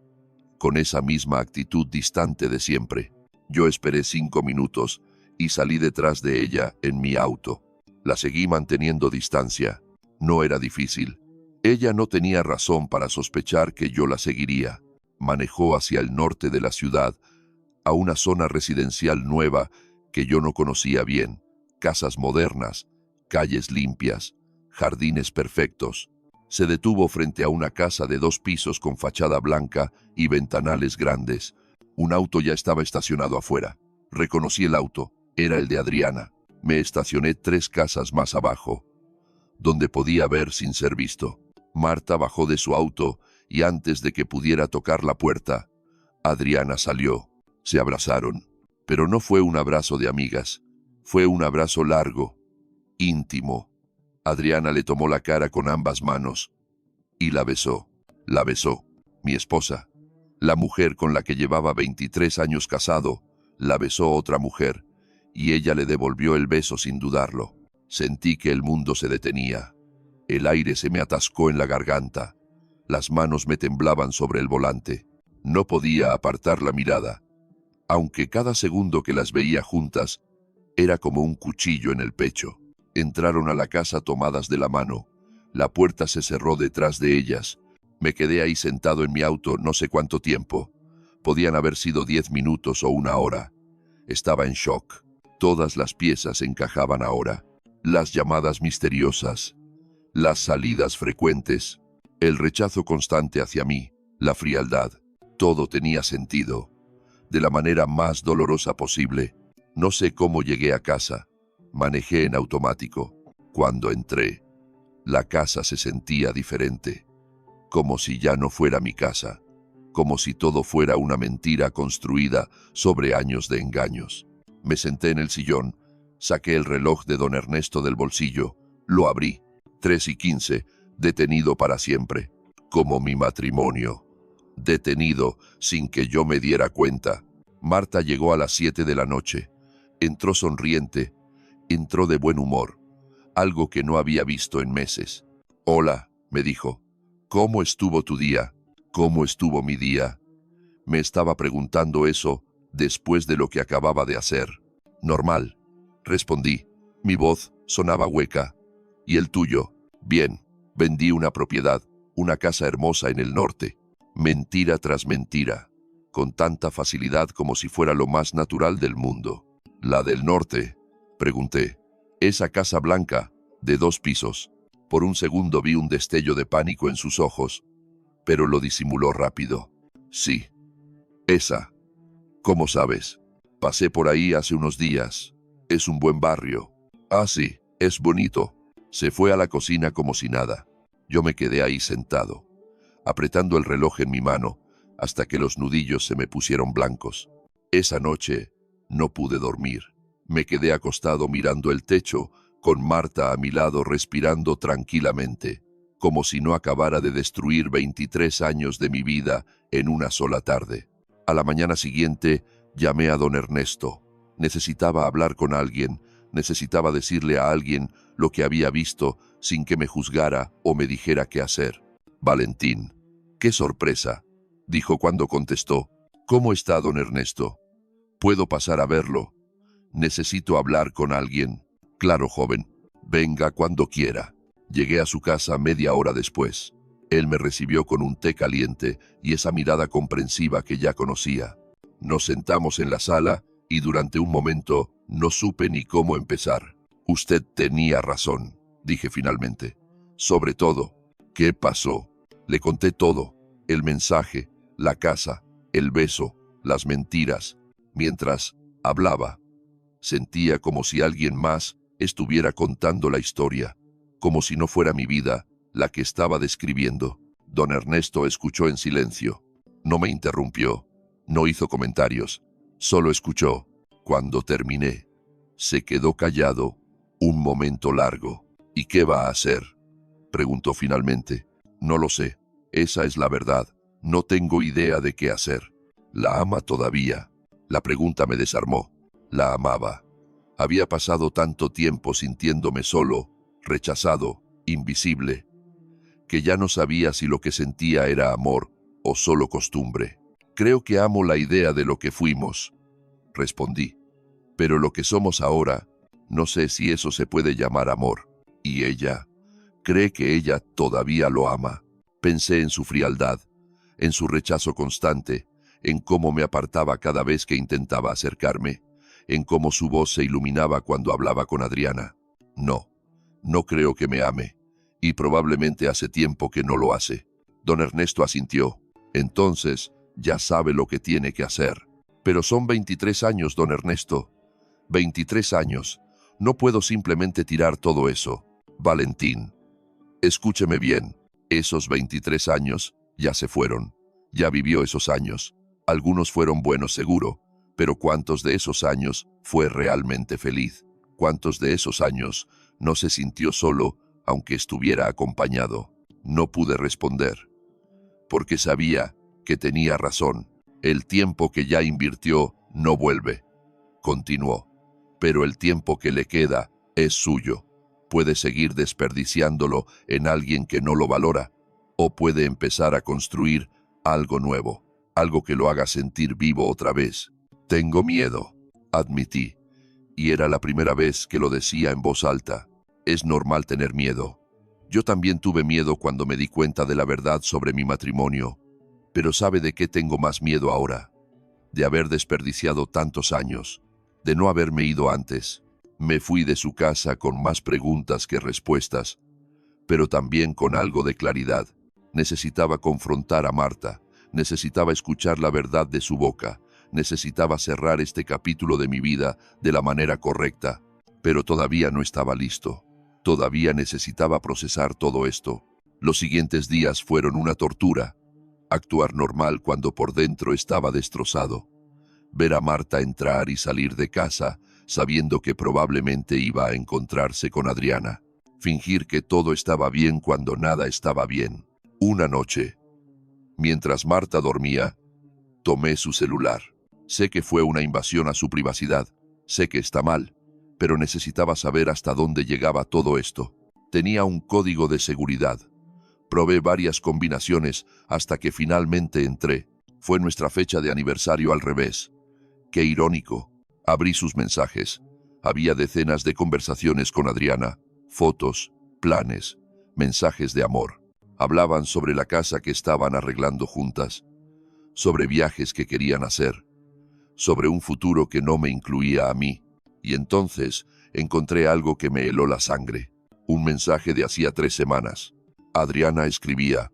con esa misma actitud distante de siempre. Yo esperé 5 minutos y salí detrás de ella en mi auto. La seguí manteniendo distancia. No era difícil. Ella no tenía razón para sospechar que yo la seguiría. Manejó hacia el norte de la ciudad, a una zona residencial nueva que yo no conocía bien. Casas modernas, calles limpias, jardines perfectos. Se detuvo frente a una casa de 2 pisos con fachada blanca y ventanales grandes. Un auto ya estaba estacionado afuera. Reconocí el auto. Era el de Adriana. Me estacioné 3 casas más abajo, donde podía ver sin ser visto. Marta bajó de su auto y antes de que pudiera tocar la puerta, Adriana salió. Se abrazaron. Pero no fue un abrazo de amigas. Fue un abrazo largo, íntimo. Adriana le tomó la cara con ambas manos y la besó. La besó. Mi esposa, la mujer con la que llevaba 23 años casado, la besó otra mujer y ella le devolvió el beso sin dudarlo. Sentí que el mundo se detenía. El aire se me atascó en la garganta. Las manos me temblaban sobre el volante. No podía apartar la mirada, aunque cada segundo que las veía juntas era como un cuchillo en el pecho. Entraron a la casa tomadas de la mano. La puerta se cerró detrás de ellas. Me quedé ahí sentado en mi auto no sé cuánto tiempo. Podían haber sido 10 minutos o 1 hora. Estaba en shock. Todas las piezas encajaban ahora. Las llamadas misteriosas, las salidas frecuentes, el rechazo constante hacia mí, la frialdad. Todo tenía sentido. De la manera más dolorosa posible. No sé cómo llegué a casa. Manejé en automático. Cuando entré, la casa se sentía diferente. Como si ya no fuera mi casa. Como si todo fuera una mentira construida sobre años de engaños. Me senté en el sillón, saqué el reloj de don Ernesto del bolsillo, lo abrí. 3:15, detenido para siempre. Como mi matrimonio. Detenido sin que yo me diera cuenta. Marta llegó a las 7 de la noche. Entró sonriente, entró de buen humor, algo que no había visto en meses. Hola, me dijo. ¿Cómo estuvo tu día? ¿Cómo estuvo mi día? Me estaba preguntando eso después de lo que acababa de hacer. Normal, respondí. Mi voz sonaba hueca. ¿Y el tuyo? Bien, vendí una propiedad, una casa hermosa en el norte. Mentira tras mentira, con tanta facilidad como si fuera lo más natural del mundo. ¿La del norte?, pregunté. Esa casa blanca, de 2 pisos. Por un segundo vi un destello de pánico en sus ojos, pero lo disimuló rápido. Sí, esa. ¿Cómo sabes? Pasé por ahí hace unos días. Es un buen barrio. Ah, sí, es bonito. Se fue a la cocina como si nada. Yo me quedé ahí sentado, apretando el reloj en mi mano, hasta que los nudillos se me pusieron blancos. Esa noche no pude dormir. Me quedé acostado mirando el techo, con Marta a mi lado respirando tranquilamente, como si no acabara de destruir 23 años de mi vida en una sola tarde. A la mañana siguiente llamé a don Ernesto. Necesitaba hablar con alguien, necesitaba decirle a alguien lo que había visto sin que me juzgara o me dijera qué hacer. Valentín. ¡Qué sorpresa!, dijo cuando contestó. ¿Cómo está don Ernesto? ¿Puedo pasar a verlo? Necesito hablar con alguien. Claro, joven. Venga cuando quiera. Llegué a su casa media hora después. Él me recibió con un té caliente y esa mirada comprensiva que ya conocía. Nos sentamos en la sala y durante un momento no supe ni cómo empezar. Usted tenía razón, dije finalmente. Sobre todo, ¿qué pasó? Le conté todo. El mensaje, la casa, el beso, las mentiras. Mientras hablaba, sentía como si alguien más estuviera contando la historia, como si no fuera mi vida la que estaba describiendo. Don Ernesto escuchó en silencio. No me interrumpió, no hizo comentarios, solo escuchó. Cuando terminé, se quedó callado un momento largo. ¿Y qué va a hacer?, preguntó finalmente. No lo sé, esa es la verdad. No tengo idea de qué hacer. ¿La ama todavía? La pregunta me desarmó. La amaba. Había pasado tanto tiempo sintiéndome solo, rechazado, invisible. que ya no sabía si lo que sentía era amor o solo costumbre. Creo que amo la idea de lo que fuimos, respondí. Pero lo que somos ahora, no sé si eso se puede llamar amor. Y ella, cree que ella todavía lo ama. Pensé en su frialdad, en su rechazo constante, en cómo me apartaba cada vez que intentaba acercarme, en cómo su voz se iluminaba cuando hablaba con Adriana. No, no creo que me ame, y probablemente hace tiempo que no lo hace. Don Ernesto asintió. Entonces, ya sabe lo que tiene que hacer. Pero son 23 años, don Ernesto. 23 años. No puedo simplemente tirar todo eso. Valentín, escúcheme bien. Esos 23 años ya se fueron. Ya vivió esos años. Algunos fueron buenos seguro, pero ¿cuántos de esos años fue realmente feliz? ¿Cuántos de esos años no se sintió solo, aunque estuviera acompañado? No pude responder, porque sabía que tenía razón. El tiempo que ya invirtió no vuelve. Continuó. Pero el tiempo que le queda es suyo. Puede seguir desperdiciándolo en alguien que no lo valora, o puede empezar a construir algo nuevo, algo que lo haga sentir vivo otra vez. Tengo miedo, admití, y era la primera vez que lo decía en voz alta. Es normal tener miedo. Yo también tuve miedo cuando me di cuenta de la verdad sobre mi matrimonio, pero ¿sabe de qué tengo más miedo ahora? De haber desperdiciado tantos años, de no haberme ido antes. Me fui de su casa con más preguntas que respuestas, pero también con algo de claridad. Necesitaba confrontar a Marta, necesitaba escuchar la verdad de su boca, necesitaba cerrar este capítulo de mi vida de la manera correcta, pero todavía no estaba listo. Todavía necesitaba procesar todo esto. Los siguientes días fueron una tortura. Actuar normal cuando por dentro estaba destrozado. Ver a Marta entrar y salir de casa, sabiendo que probablemente iba a encontrarse con Adriana. Fingir que todo estaba bien cuando nada estaba bien. Una noche, mientras Marta dormía, tomé su celular. Sé que fue una invasión a su privacidad. Sé que está mal, pero necesitaba saber hasta dónde llegaba todo esto. Tenía un código de seguridad. Probé varias combinaciones hasta que finalmente entré. Fue nuestra fecha de aniversario al revés. Qué irónico. Abrí sus mensajes. Había decenas de conversaciones con Adriana, fotos, planes, mensajes de amor. Hablaban sobre la casa que estaban arreglando juntas, sobre viajes que querían hacer, sobre un futuro que no me incluía a mí. Y entonces encontré algo que me heló la sangre. Un mensaje de hacía 3 semanas. Adriana escribía: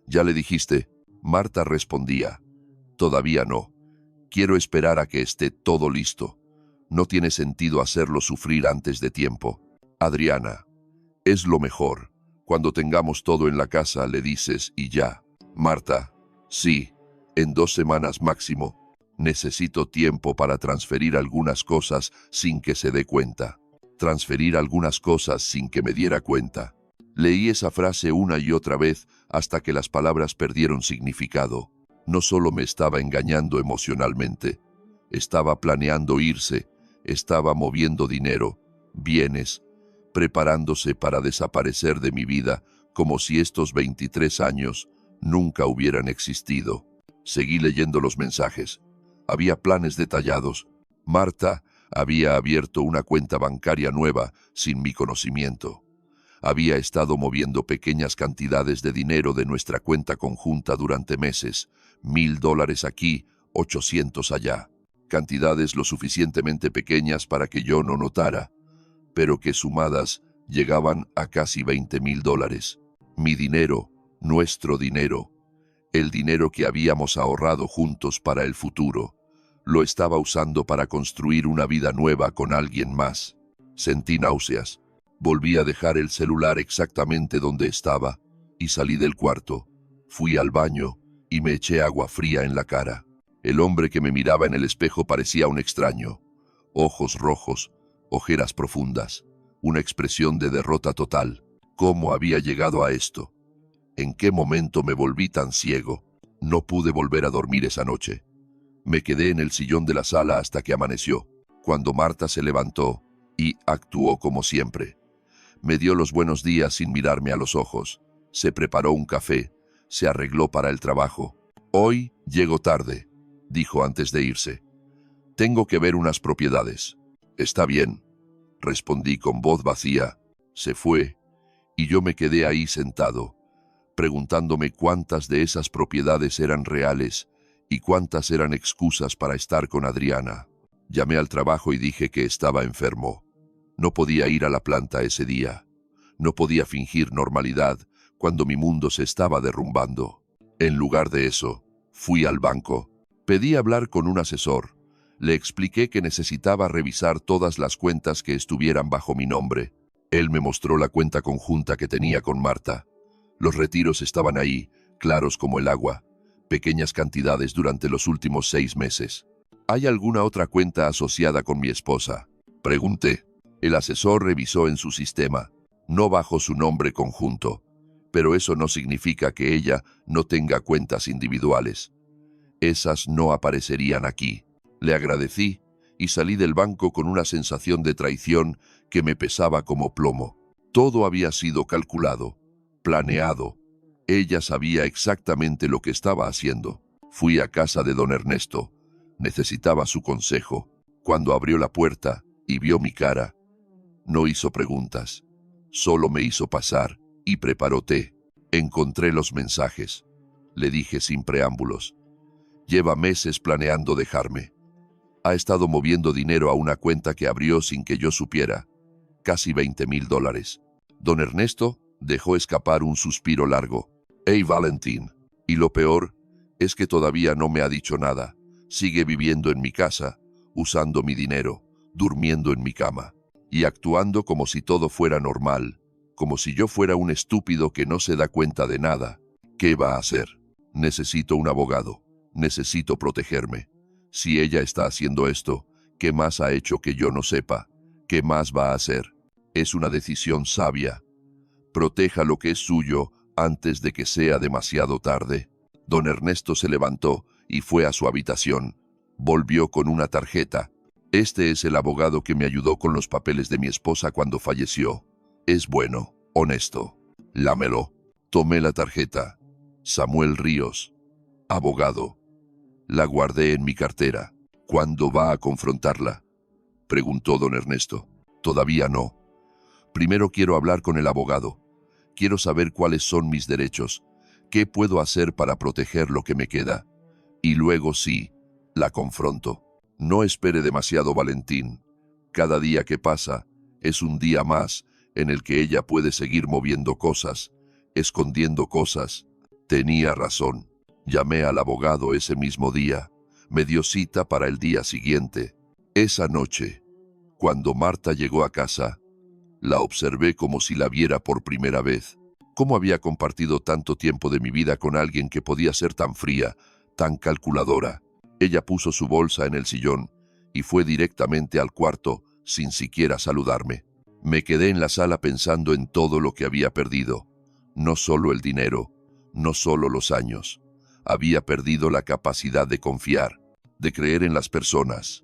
«¿Ya le dijiste?». Marta respondía: «Todavía no. Quiero esperar a que esté todo listo. No tiene sentido hacerlo sufrir antes de tiempo». Adriana: «Es lo mejor. Cuando tengamos todo en la casa le dices y ya». Marta: «Sí, en 2 semanas máximo. Necesito tiempo para transferir algunas cosas sin que se dé cuenta». Transferir algunas cosas sin que me diera cuenta. Leí esa frase una y otra vez hasta que las palabras perdieron significado. No solo me estaba engañando emocionalmente, estaba planeando irse, estaba moviendo dinero, bienes, preparándose para desaparecer de mi vida como si estos 23 años nunca hubieran existido. Seguí leyendo los mensajes. Había planes detallados. Marta había abierto una cuenta bancaria nueva sin mi conocimiento. Había estado moviendo pequeñas cantidades de dinero de nuestra cuenta conjunta durante meses, $1000 aquí, 800 allá. Cantidades lo suficientemente pequeñas para que yo no notara, pero que sumadas llegaban a casi $20,000. Mi dinero, nuestro dinero, el dinero que habíamos ahorrado juntos para el futuro, lo estaba usando para construir una vida nueva con alguien más. Sentí náuseas. Volví a dejar el celular exactamente donde estaba y salí del cuarto. Fui al baño y me eché agua fría en la cara. El hombre que me miraba en el espejo parecía un extraño. Ojos rojos, ojeras profundas, una expresión de derrota total. ¿Cómo había llegado a esto? ¿En qué momento me volví tan ciego? No pude volver a dormir esa noche. Me quedé en el sillón de la sala hasta que amaneció, cuando Marta se levantó y actuó como siempre. Me dio los buenos días sin mirarme a los ojos. Se preparó un café, se arregló para el trabajo. Hoy llego tarde, dijo antes de irse. Tengo que ver unas propiedades. Está bien, respondí con voz vacía. Se fue, y yo me quedé ahí sentado, preguntándome cuántas de esas propiedades eran reales y cuántas eran excusas para estar con Adriana. Llamé al trabajo y dije que estaba enfermo. No podía ir a la planta ese día. No podía fingir normalidad cuando mi mundo se estaba derrumbando. En lugar de eso, fui al banco. Pedí hablar con un asesor. Le expliqué que necesitaba revisar todas las cuentas que estuvieran bajo mi nombre. Él me mostró la cuenta conjunta que tenía con Marta. Los retiros estaban ahí, claros como el agua, pequeñas cantidades durante los últimos 6 meses. ¿Hay alguna otra cuenta asociada con mi esposa?, pregunté. El asesor revisó en su sistema, no bajo su nombre conjunto, pero eso no significa que ella no tenga cuentas individuales. Esas no aparecerían aquí. Le agradecí y salí del banco con una sensación de traición que me pesaba como plomo. Todo había sido calculado, planeado. Ella sabía exactamente lo que estaba haciendo. Fui a casa de don Ernesto. Necesitaba su consejo. Cuando abrió la puerta y vio mi cara, no hizo preguntas. Solo me hizo pasar y preparó té. Encontré los mensajes. Le dije sin preámbulos. Lleva meses planeando dejarme. Ha estado moviendo dinero a una cuenta que abrió sin que yo supiera. Casi $20,000. Don Ernesto dejó escapar un suspiro largo. «Hey, Valentín. Y lo peor es que todavía no me ha dicho nada. Sigue viviendo en mi casa, usando mi dinero, durmiendo en mi cama y actuando como si todo fuera normal, como si yo fuera un estúpido que no se da cuenta de nada. ¿Qué va a hacer? Necesito un abogado. Necesito protegerme. Si ella está haciendo esto, ¿qué más ha hecho que yo no sepa? ¿Qué más va a hacer? Es una decisión sabia. Proteja lo que es suyo antes de que sea demasiado tarde». Don Ernesto se levantó y fue a su habitación. Volvió con una tarjeta. «Este es el abogado que me ayudó con los papeles de mi esposa cuando falleció. Es bueno, honesto. Lámelo». Tomé la tarjeta. Samuel Ríos, abogado. La guardé en mi cartera. «¿Cuándo va a confrontarla?», preguntó don Ernesto. «Todavía no. Primero quiero hablar con el abogado. Quiero saber cuáles son mis derechos, qué puedo hacer para proteger lo que me queda. Y luego sí, la confronto. No espere demasiado, Valentín. Cada día que pasa es un día más en el que ella puede seguir moviendo cosas, escondiendo cosas». Tenía razón. Llamé al abogado ese mismo día. Me dio cita para el día siguiente. Esa noche, cuando Marta llegó a casa, la observé como si la viera por primera vez. ¿Cómo había compartido tanto tiempo de mi vida con alguien que podía ser tan fría, tan calculadora? Ella puso su bolsa en el sillón y fue directamente al cuarto sin siquiera saludarme. Me quedé en la sala pensando en todo lo que había perdido. No solo el dinero, no solo los años. Había perdido la capacidad de confiar, de creer en las personas,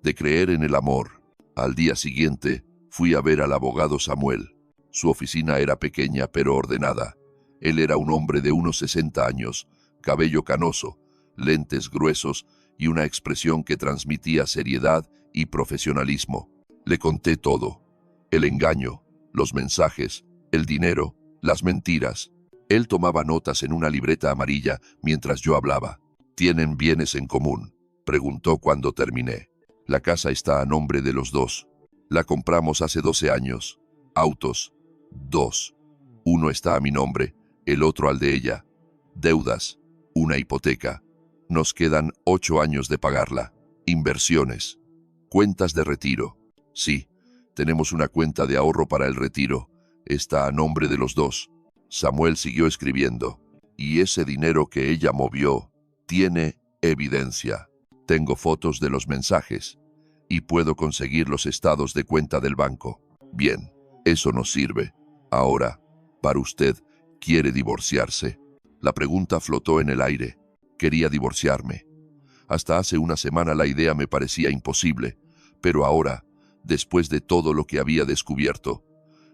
de creer en el amor. Al día siguiente, fui a ver al abogado Samuel. Su oficina era pequeña pero ordenada. Él era un hombre de unos 60 años, cabello canoso, lentes gruesos y una expresión que transmitía seriedad y profesionalismo. Le conté todo: el engaño, los mensajes, el dinero, las mentiras. Él tomaba notas en una libreta amarilla mientras yo hablaba. «¿Tienen bienes en común?», preguntó cuando terminé. «La casa está a nombre de los dos. La compramos hace 12 años. Autos, 2. Uno está a mi nombre, el otro al de ella. Deudas, una hipoteca. Nos quedan 8 años de pagarla. Inversiones, cuentas de retiro. Sí, tenemos una cuenta de ahorro para el retiro. Está a nombre de los dos». Samuel siguió escribiendo. «Y ese dinero que ella movió tiene evidencia. Tengo fotos de los mensajes y puedo conseguir los estados de cuenta del banco». «Bien, eso nos sirve. Ahora, para usted, ¿quiere divorciarse?». La pregunta flotó en el aire. Quería divorciarme. Hasta hace una semana la idea me parecía imposible, pero ahora, después de todo lo que había descubierto,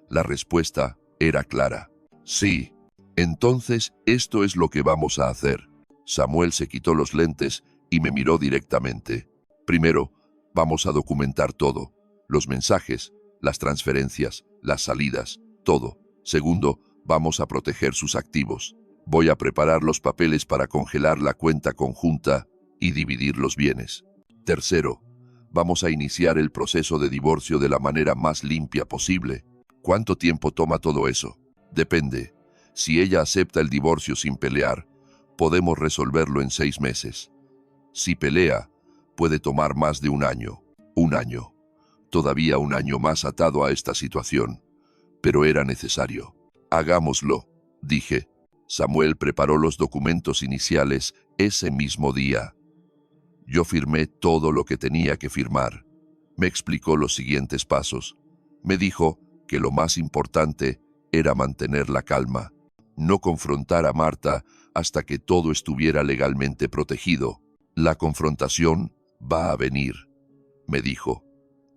la respuesta era clara. Sí. Entonces, esto es lo que vamos a hacer. Samuel se quitó los lentes y me miró directamente. Primero, vamos a documentar todo. Los mensajes, las transferencias, las salidas, todo. Segundo, vamos a proteger sus activos. Voy a preparar los papeles para congelar la cuenta conjunta y dividir los bienes. Tercero, vamos a iniciar el proceso de divorcio de la manera más limpia posible. ¿Cuánto tiempo toma todo eso? Depende. Si ella acepta el divorcio sin pelear, podemos resolverlo en 6 meses. Si pelea, puede tomar más de un año. Un año. Todavía un año más atado a esta situación. Pero era necesario. Hagámoslo, dije. Samuel preparó los documentos iniciales ese mismo día. Yo firmé todo lo que tenía que firmar. Me explicó los siguientes pasos. Me dijo que lo más importante era mantener la calma, no confrontar a Marta hasta que todo estuviera legalmente protegido. La confrontación va a venir, me dijo,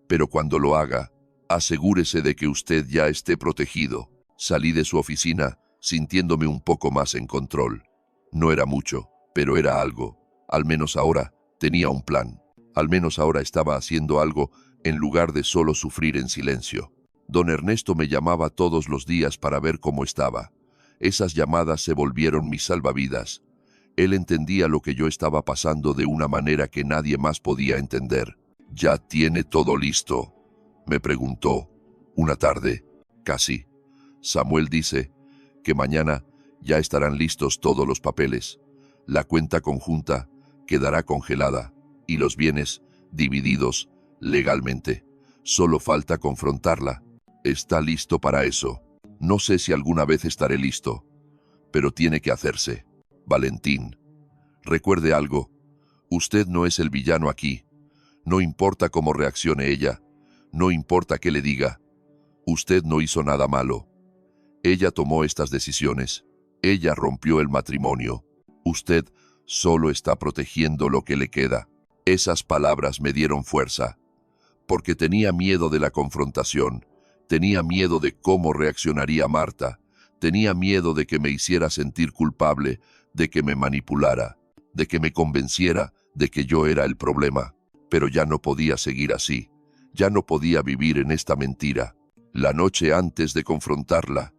pero cuando lo haga, asegúrese de que usted ya esté protegido. Salí de su oficina sintiéndome un poco más en control. No era mucho, pero era algo. Al menos ahora tenía un plan. Al menos ahora estaba haciendo algo en lugar de solo sufrir en silencio. Don Ernesto me llamaba todos los días para ver cómo estaba. Esas llamadas se volvieron mis salvavidas. Él entendía lo que yo estaba pasando de una manera que nadie más podía entender. ¿Ya tiene todo listo?, me preguntó. Una tarde, casi. Samuel dice que mañana ya estarán listos todos los papeles. La cuenta conjunta quedará congelada y los bienes divididos legalmente. Solo falta confrontarla. Está listo para eso. No sé si alguna vez estaré listo, pero tiene que hacerse. Valentín, recuerde algo. Usted no es el villano aquí. No importa cómo reaccione ella. No importa qué le diga. Usted no hizo nada malo. Ella tomó estas decisiones. Ella rompió el matrimonio. Usted solo está protegiendo lo que le queda. Esas palabras me dieron fuerza, porque tenía miedo de la confrontación. Tenía miedo de cómo reaccionaría Marta. Tenía miedo de que me hiciera sentir culpable, de que me manipulara, de que me convenciera de que yo era el problema. Pero ya no podía seguir así. Ya no podía vivir en esta mentira. La noche antes de confrontarla,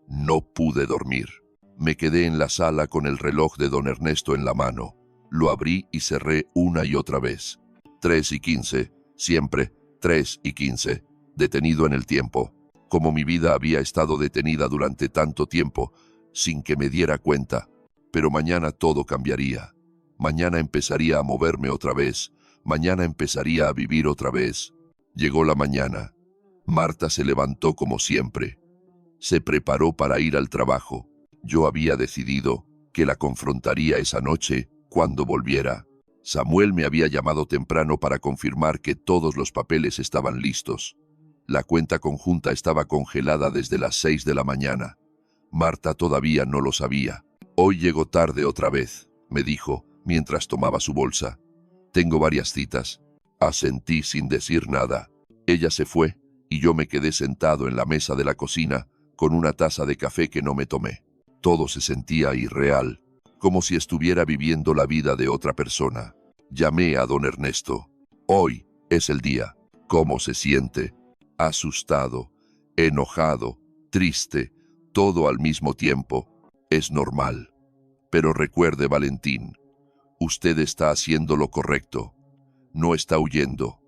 no pude dormir. Me quedé en la sala con el reloj de don Ernesto en la mano. Lo abrí y cerré una y otra vez. 3:15, siempre 3:15. Detenido en el tiempo, como mi vida había estado detenida durante tanto tiempo, sin que me diera cuenta. Pero mañana todo cambiaría. Mañana empezaría a moverme otra vez. Mañana empezaría a vivir otra vez. Llegó la mañana. Marta se levantó como siempre. Se preparó para ir al trabajo. Yo había decidido que la confrontaría esa noche cuando volviera. Samuel me había llamado temprano para confirmar que todos los papeles estaban listos. La cuenta conjunta estaba congelada desde las 6 de la mañana. Marta todavía no lo sabía. Hoy llego tarde otra vez, me dijo, mientras tomaba su bolsa. Tengo varias citas. Asentí sin decir nada. Ella se fue y yo me quedé sentado en la mesa de la cocina con una taza de café que no me tomé. Todo se sentía irreal, como si estuviera viviendo la vida de otra persona. Llamé a don Ernesto. Hoy es el día. ¿Cómo se siente? Asustado, enojado, triste, todo al mismo tiempo. Es normal. Pero recuerde, Valentín, usted está haciendo lo correcto. No está huyendo.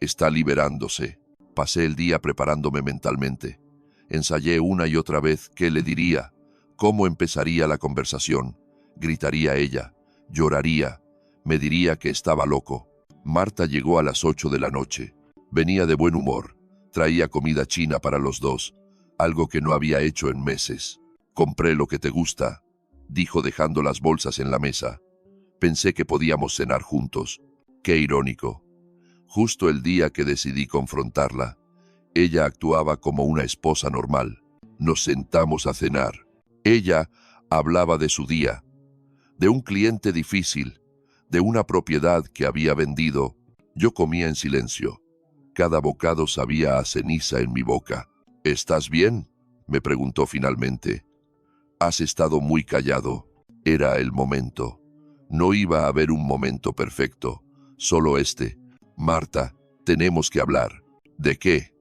Está liberándose. Pasé el día preparándome mentalmente. Ensayé una y otra vez qué le diría, cómo empezaría la conversación. Gritaría ella, lloraría, me diría que estaba loco. Marta llegó a las 8 de la noche. Venía de buen humor. Traía comida china para los dos, algo que no había hecho en meses. Compré lo que te gusta, dijo dejando las bolsas en la mesa. Pensé que podíamos cenar juntos. Qué irónico. Justo el día que decidí confrontarla, ella actuaba como una esposa normal. Nos sentamos a cenar. Ella hablaba de su día, de un cliente difícil, de una propiedad que había vendido. Yo comía en silencio. Cada bocado sabía a ceniza en mi boca. ¿Estás bien?, me preguntó finalmente. Has estado muy callado. Era el momento. No iba a haber un momento perfecto, solo este. Marta, tenemos que hablar. ¿De qué?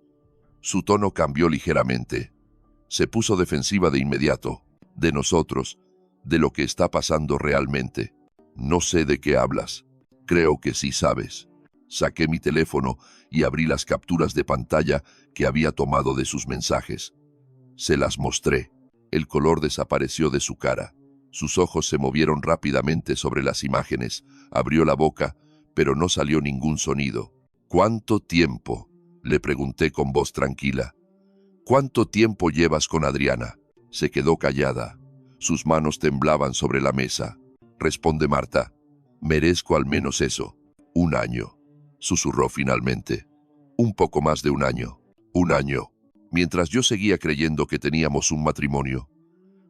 Su tono cambió ligeramente. Se puso defensiva de inmediato. De nosotros, de lo que está pasando realmente. No sé de qué hablas. Creo que sí sabes. Saqué mi teléfono y abrí las capturas de pantalla que había tomado de sus mensajes. Se las mostré. El color desapareció de su cara. Sus ojos se movieron rápidamente sobre las imágenes. Abrió la boca, pero no salió ningún sonido. ¿Cuánto tiempo? Le pregunté con voz tranquila. ¿Cuánto tiempo llevas con Adriana? Se quedó callada. Sus manos temblaban sobre la mesa. Responde Marta. Merezco al menos eso. 1 año. Susurró finalmente. Un poco más de 1 año. 1 año. Mientras yo seguía creyendo que teníamos un matrimonio.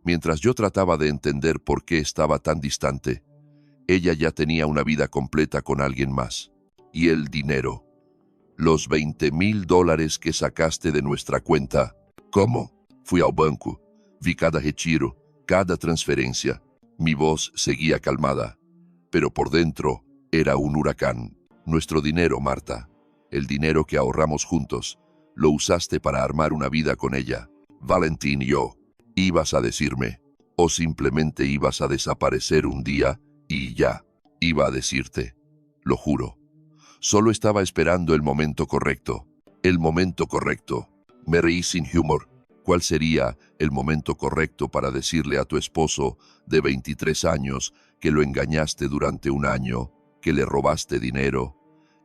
Mientras yo trataba de entender por qué estaba tan distante. Ella ya tenía una vida completa con alguien más. Y el dinero. Los $20,000 que sacaste de nuestra cuenta. ¿Cómo? Fui al banco. Vi cada retiro, cada transferencia. Mi voz seguía calmada. Pero por dentro era un huracán. Nuestro dinero, Marta. El dinero que ahorramos juntos. Lo usaste para armar una vida con ella. Valentín y yo. Ibas a decirme. O simplemente ibas a desaparecer un día y ya. Iba a decirte. Lo juro. Solo estaba esperando el momento correcto. El momento correcto. Me reí sin humor. ¿Cuál sería el momento correcto para decirle a tu esposo de 23 años que lo engañaste durante 1 año, que le robaste dinero,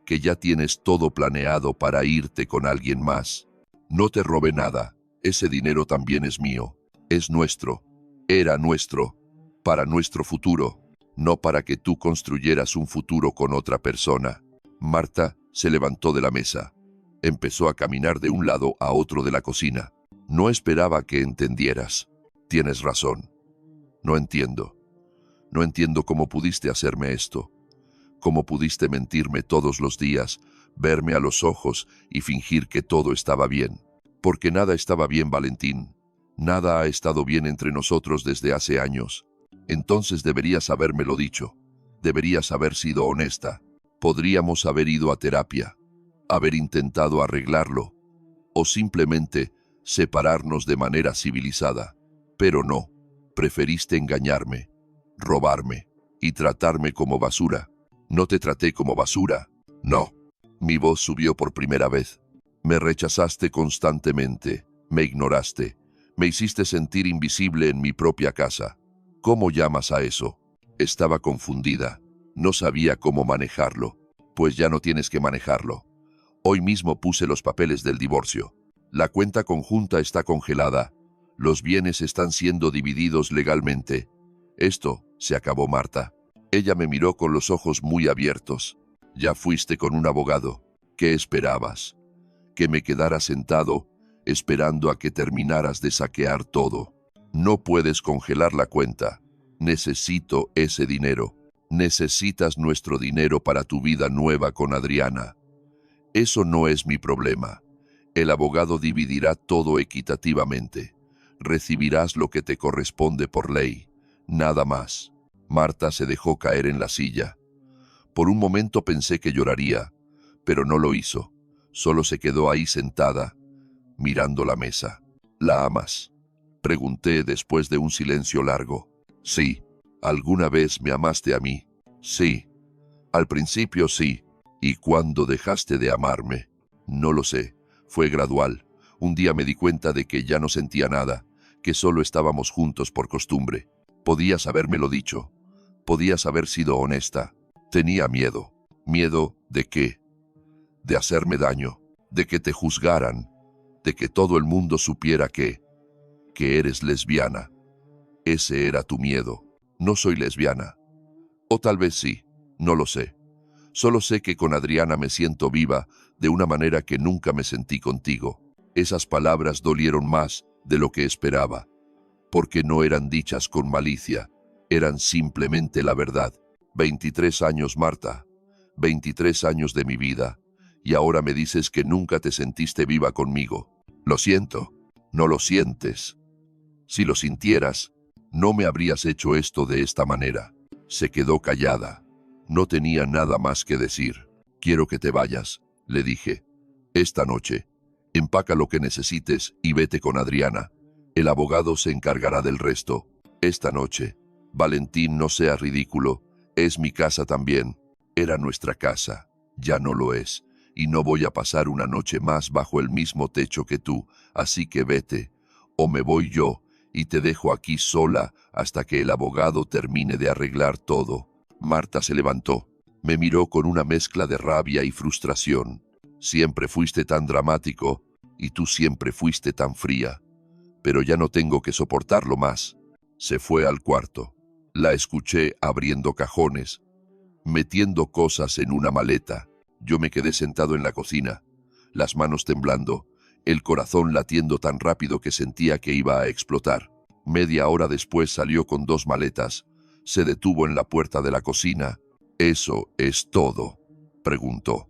que ya tienes todo planeado para irte con alguien más? No te robé nada. Ese dinero también es mío. Es nuestro. Era nuestro. Para nuestro futuro. No para que tú construyeras un futuro con otra persona. Marta se levantó de la mesa. Empezó a caminar de un lado a otro de la cocina. No esperaba que entendieras. Tienes razón. No entiendo. No entiendo cómo pudiste hacerme esto. Cómo pudiste mentirme todos los días, verme a los ojos y fingir que todo estaba bien. Porque nada estaba bien, Valentín. Nada ha estado bien entre nosotros desde hace años. Entonces deberías habérmelo dicho. Deberías haber sido honesta. Podríamos haber ido a terapia, haber intentado arreglarlo, o simplemente separarnos de manera civilizada. Pero no, preferiste engañarme, robarme y tratarme como basura. No te traté como basura. No. Mi voz subió por primera vez. Me rechazaste constantemente, me ignoraste, me hiciste sentir invisible en mi propia casa. ¿Cómo llamas a eso? Estaba confundida. No sabía cómo manejarlo. Pues ya no tienes que manejarlo. Hoy mismo puse los papeles del divorcio. La cuenta conjunta está congelada. Los bienes están siendo divididos legalmente. Esto se acabó, Marta. Ella me miró con los ojos muy abiertos. Ya fuiste con un abogado. ¿Qué esperabas? Que me quedara sentado, esperando a que terminaras de saquear todo. No puedes congelar la cuenta. Necesito ese dinero. Necesitas nuestro dinero para tu vida nueva con Adriana. Eso no es mi problema. El abogado dividirá todo equitativamente. Recibirás lo que te corresponde por ley. Nada más. Marta se dejó caer en la silla. Por un momento pensé que lloraría, pero no lo hizo. Solo se quedó ahí sentada, mirando la mesa. ¿La amas? Pregunté después de un silencio largo. Sí. ¿Alguna vez me amaste a mí? Sí. Al principio sí. ¿Y cuándo dejaste de amarme? No lo sé. Fue gradual. Un día me di cuenta de que ya no sentía nada, que solo estábamos juntos por costumbre. Podías habérmelo dicho. Podías haber sido honesta. Tenía miedo. ¿Miedo de qué? De hacerme daño, de que te juzgaran, de que todo el mundo supiera que eres lesbiana. Ese era tu miedo. No soy lesbiana. O tal vez sí, no lo sé. Solo sé que con Adriana me siento viva de una manera que nunca me sentí contigo. Esas palabras dolieron más de lo que esperaba, porque no eran dichas con malicia, eran simplemente la verdad. 23 años, Marta, 23 años de mi vida, y ahora me dices que nunca te sentiste viva conmigo. Lo siento, no lo sientes. Si lo sintieras, No me habrías hecho esto de esta manera. Se quedó callada. No tenía nada más que decir. Quiero que te vayas, le dije. Esta noche. Empaca lo que necesites y vete con Adriana. El abogado se encargará del resto. Esta noche. Valentín, no seas ridículo. Es mi casa también. Era nuestra casa. Ya no lo es. Y no voy a pasar una noche más bajo el mismo techo que tú. Así que vete. O me voy yo y te dejo aquí sola hasta que el abogado termine de arreglar todo. Marta se levantó. Me miró con una mezcla de rabia y frustración. Siempre fuiste tan dramático y tú siempre fuiste tan fría. Pero ya no tengo que soportarlo más. Se fue al cuarto. La escuché abriendo cajones, metiendo cosas en una maleta. Yo me quedé sentado en la cocina, las manos temblando, el corazón latiendo tan rápido que sentía que iba a explotar. Media hora después salió con 2 maletas. Se detuvo en la puerta de la cocina. «¿Eso es todo?», preguntó.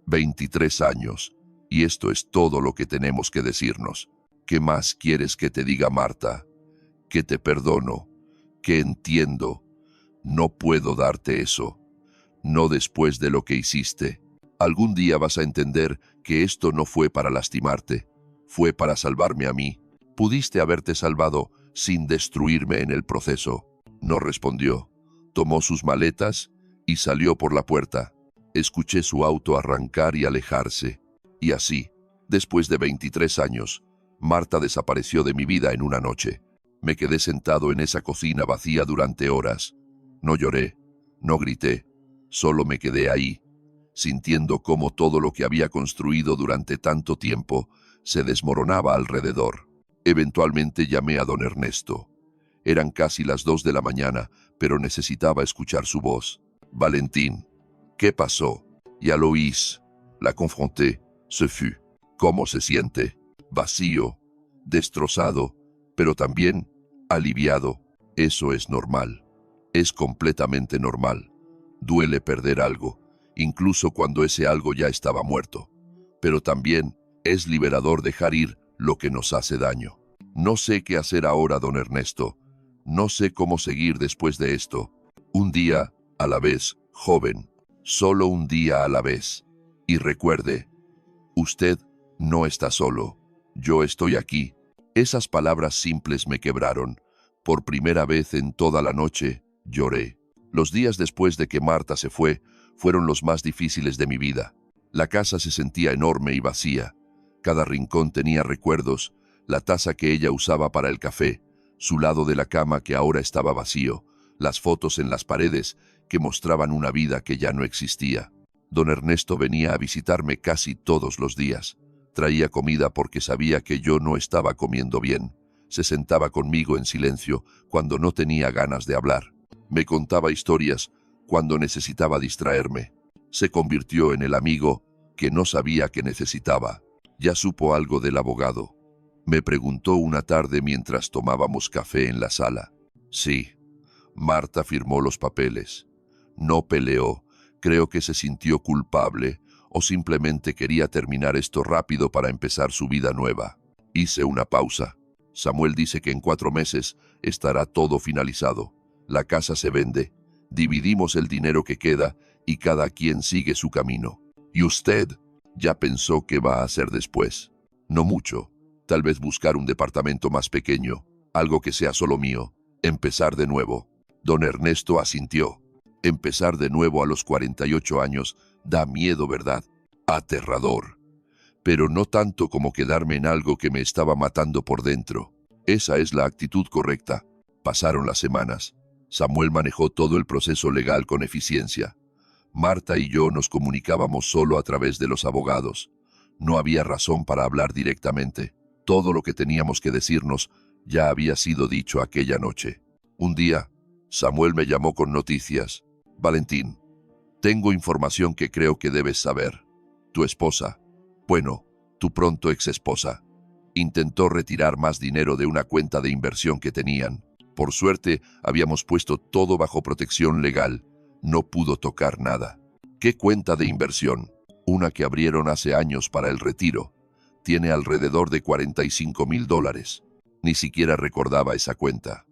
23 años, y esto es todo lo que tenemos que decirnos. ¿Qué más quieres que te diga, Marta? Que te perdono, que entiendo. No puedo darte eso. No después de lo que hiciste. Algún día vas a entender que esto no fue para lastimarte. Fue para salvarme a mí. Pudiste haberte salvado sin destruirme en el proceso. No respondió. Tomó sus maletas y salió por la puerta. Escuché su auto arrancar y alejarse. Y así, después de 23 años, Marta desapareció de mi vida en una noche. Me quedé sentado en esa cocina vacía durante horas. No lloré, no grité, solo me quedé ahí, sintiendo cómo todo lo que había construido durante tanto tiempo se desmoronaba alrededor. Eventualmente llamé a don Ernesto. Eran casi las 2 de la mañana, pero necesitaba escuchar su voz. Valentín. ¿Qué pasó? Ya lo oís. La confronté. Se fut. ¿Cómo se siente? Vacío, destrozado, pero también aliviado. Eso es normal. Es completamente normal. Duele perder algo, incluso cuando ese algo ya estaba muerto. Pero también es liberador dejar ir lo que nos hace daño. No sé qué hacer ahora, don Ernesto. No sé cómo seguir después de esto. Un día a la vez, joven. Solo un día a la vez. Y recuerde, usted no está solo. Yo estoy aquí. Esas palabras simples me quebraron. Por primera vez en toda la noche, lloré. Los días después de que Marta se fue, fueron los más difíciles de mi vida. La casa se sentía enorme y vacía. Cada rincón tenía recuerdos, la taza que ella usaba para el café, su lado de la cama que ahora estaba vacío, las fotos en las paredes que mostraban una vida que ya no existía. Don Ernesto venía a visitarme casi todos los días. Traía comida porque sabía que yo no estaba comiendo bien. Se sentaba conmigo en silencio cuando no tenía ganas de hablar. Me contaba historias cuando necesitaba distraerme. Se convirtió en el amigo que no sabía que necesitaba. Ya supo algo del abogado. Me preguntó una tarde mientras tomábamos café en la sala. Sí, Marta firmó los papeles. No peleó. Creo que se sintió culpable o simplemente quería terminar esto rápido para empezar su vida nueva. Hice una pausa. Samuel dice que en 4 meses estará todo finalizado. La casa se vende, dividimos el dinero que queda y cada quien sigue su camino. ¿Y usted? ¿Ya pensó qué va a hacer después? No mucho. Tal vez buscar un departamento más pequeño, algo que sea solo mío. Empezar de nuevo. Don Ernesto asintió. Empezar de nuevo a los 48 años da miedo, ¿verdad? Aterrador. Pero no tanto como quedarme en algo que me estaba matando por dentro. Esa es la actitud correcta. Pasaron las semanas. Samuel manejó todo el proceso legal con eficiencia. Marta y yo nos comunicábamos solo a través de los abogados. No había razón para hablar directamente. Todo lo que teníamos que decirnos ya había sido dicho aquella noche. Un día, Samuel me llamó con noticias. Valentín, tengo información que creo que debes saber. Tu esposa, bueno, tu pronto exesposa, intentó retirar más dinero de una cuenta de inversión que tenían. Por suerte, habíamos puesto todo bajo protección legal. No pudo tocar nada. ¿Qué cuenta de inversión? Una que abrieron hace años para el retiro. Tiene alrededor de $45,000. Ni siquiera recordaba esa cuenta.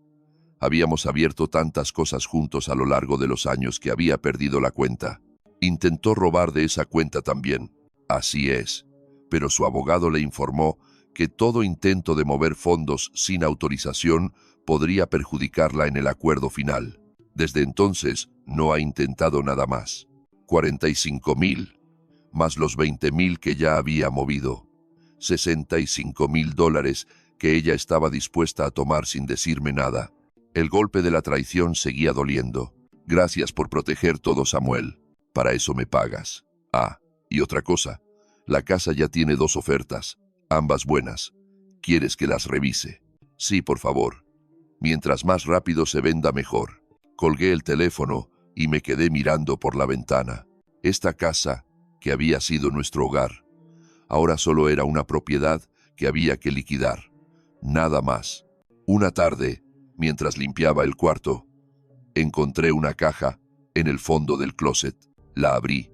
Habíamos abierto tantas cosas juntos a lo largo de los años que había perdido la cuenta. Intentó robar de esa cuenta también. Así es. Pero su abogado le informó que todo intento de mover fondos sin autorización podría perjudicarla en el acuerdo final. Desde entonces no ha intentado nada más. 45,000, más los 20,000 que ya había movido. $65,000 que ella estaba dispuesta a tomar sin decirme nada. El golpe de la traición seguía doliendo. Gracias por proteger todo, Samuel. Para eso me pagas. Ah, y otra cosa. La casa ya tiene 2 ofertas, ambas buenas. ¿Quieres que las revise? Sí, por favor. Mientras más rápido se venda, mejor. Colgué el teléfono y me quedé mirando por la ventana. Esta casa, que había sido nuestro hogar, ahora solo era una propiedad que había que liquidar. Nada más. Una tarde, mientras limpiaba el cuarto, encontré una caja en el fondo del closet. La abrí.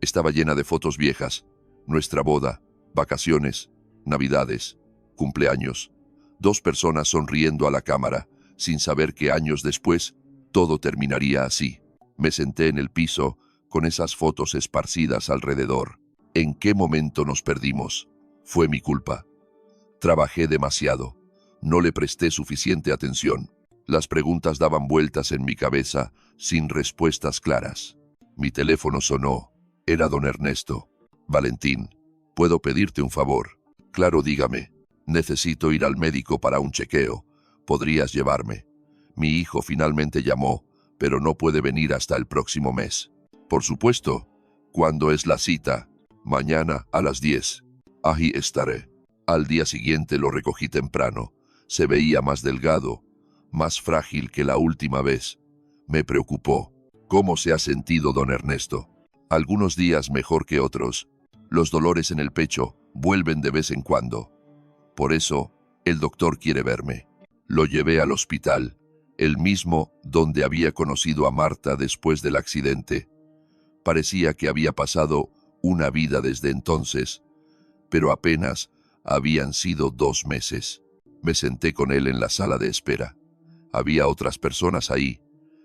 Estaba llena de fotos viejas. Nuestra boda, vacaciones, navidades, cumpleaños. 2 personas sonriendo a la cámara, sin saber que años después todo terminaría así. Me senté en el piso con esas fotos esparcidas alrededor. ¿En qué momento nos perdimos? Fue mi culpa. Trabajé demasiado. No le presté suficiente atención. Las preguntas daban vueltas en mi cabeza sin respuestas claras. Mi teléfono sonó. Era don Ernesto. Valentín, ¿puedo pedirte un favor? Claro, dígame. Necesito ir al médico para un chequeo. ¿Podrías llevarme? Mi hijo finalmente llamó, pero no puede venir hasta el próximo mes. Por supuesto. ¿Cuándo es la cita? Mañana a las 10. Ahí estaré. Al día siguiente lo recogí temprano. Se veía más delgado, más frágil que la última vez. Me preocupó. ¿Cómo se ha sentido don Ernesto? Algunos días mejor que otros. Los dolores en el pecho vuelven de vez en cuando. Por eso, el doctor quiere verme. Lo llevé al hospital, el mismo donde había conocido a Marta después del accidente. Parecía que había pasado una vida desde entonces, pero apenas habían sido 2 meses. Me senté con él en la sala de espera. Había otras personas ahí,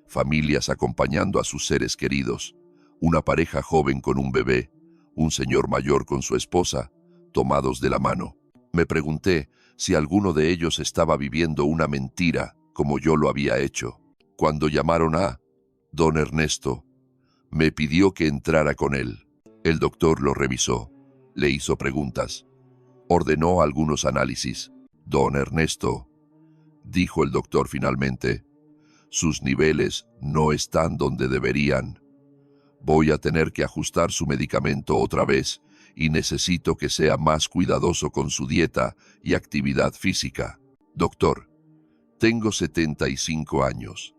familias acompañando a sus seres queridos, una pareja joven con un bebé, un señor mayor con su esposa, tomados de la mano. Me pregunté si alguno de ellos estaba viviendo una mentira como yo lo había hecho. Cuando llamaron a don Ernesto, me pidió que entrara con él. El doctor lo revisó, le hizo preguntas, ordenó algunos análisis. Don Ernesto, dijo el doctor finalmente, sus niveles no están donde deberían. Voy a tener que ajustar su medicamento otra vez y necesito que sea más cuidadoso con su dieta y actividad física. Doctor, tengo 75 años.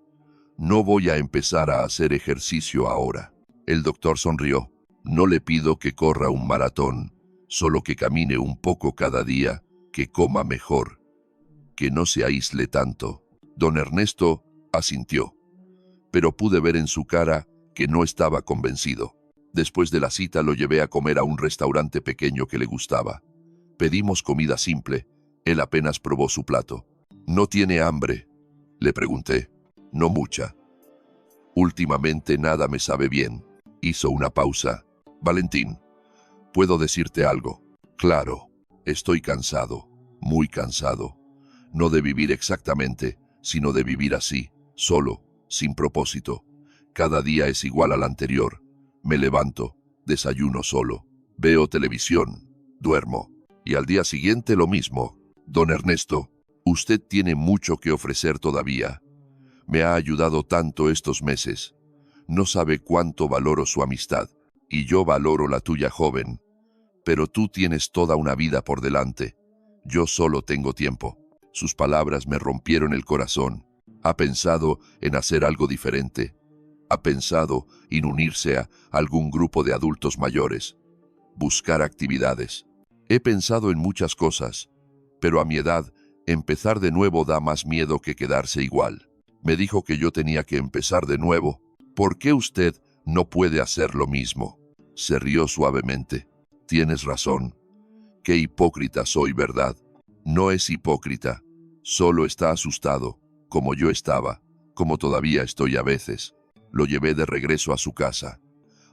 No voy a empezar a hacer ejercicio ahora. El doctor sonrió. No le pido que corra un maratón, solo que camine un poco cada día, que coma mejor, que no se aísle tanto. Don Ernesto asintió, pero pude ver en su cara que no estaba convencido. Después de la cita lo llevé a comer a un restaurante pequeño que le gustaba. Pedimos comida simple. Él apenas probó su plato. ¿No tiene hambre?, le pregunté. No mucha. Últimamente nada me sabe bien. Hizo una pausa. Valentín, ¿puedo decirte algo? Claro, estoy cansado, muy cansado. No de vivir exactamente, sino de vivir así, solo, sin propósito. Cada día es igual al anterior. Me levanto, desayuno solo, veo televisión, duermo, y al día siguiente lo mismo. Don Ernesto, usted tiene mucho que ofrecer todavía. Me ha ayudado tanto estos meses. No sabe cuánto valoro su amistad, y yo valoro la tuya, joven. Pero tú tienes toda una vida por delante. Yo solo tengo tiempo. Sus palabras me rompieron el corazón. Ha pensado en hacer algo diferente. Ha pensado en unirse a algún grupo de adultos mayores. Buscar actividades. He pensado en muchas cosas, pero a mi edad, empezar de nuevo da más miedo que quedarse igual. Me dijo que yo tenía que empezar de nuevo. ¿Por qué usted no puede hacer lo mismo? Se rió suavemente. Tienes razón. Qué hipócrita soy, ¿verdad? No es hipócrita. Solo está asustado. como yo estaba, como todavía estoy a veces. Lo llevé de regreso a su casa.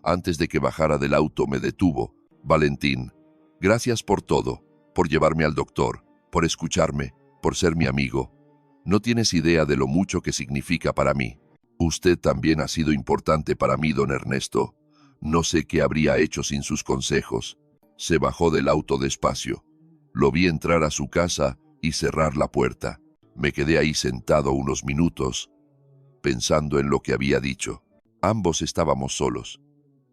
Antes de que bajara del auto me detuvo. Valentín, gracias por todo, por llevarme al doctor, por escucharme, por ser mi amigo. No tienes idea de lo mucho que significa para mí. Usted también ha sido importante para mí, don Ernesto. No sé qué habría hecho sin sus consejos. Se bajó del auto despacio. Lo vi entrar a su casa y cerrar la puerta. Me quedé ahí sentado unos minutos, pensando en lo que había dicho. Ambos estábamos solos.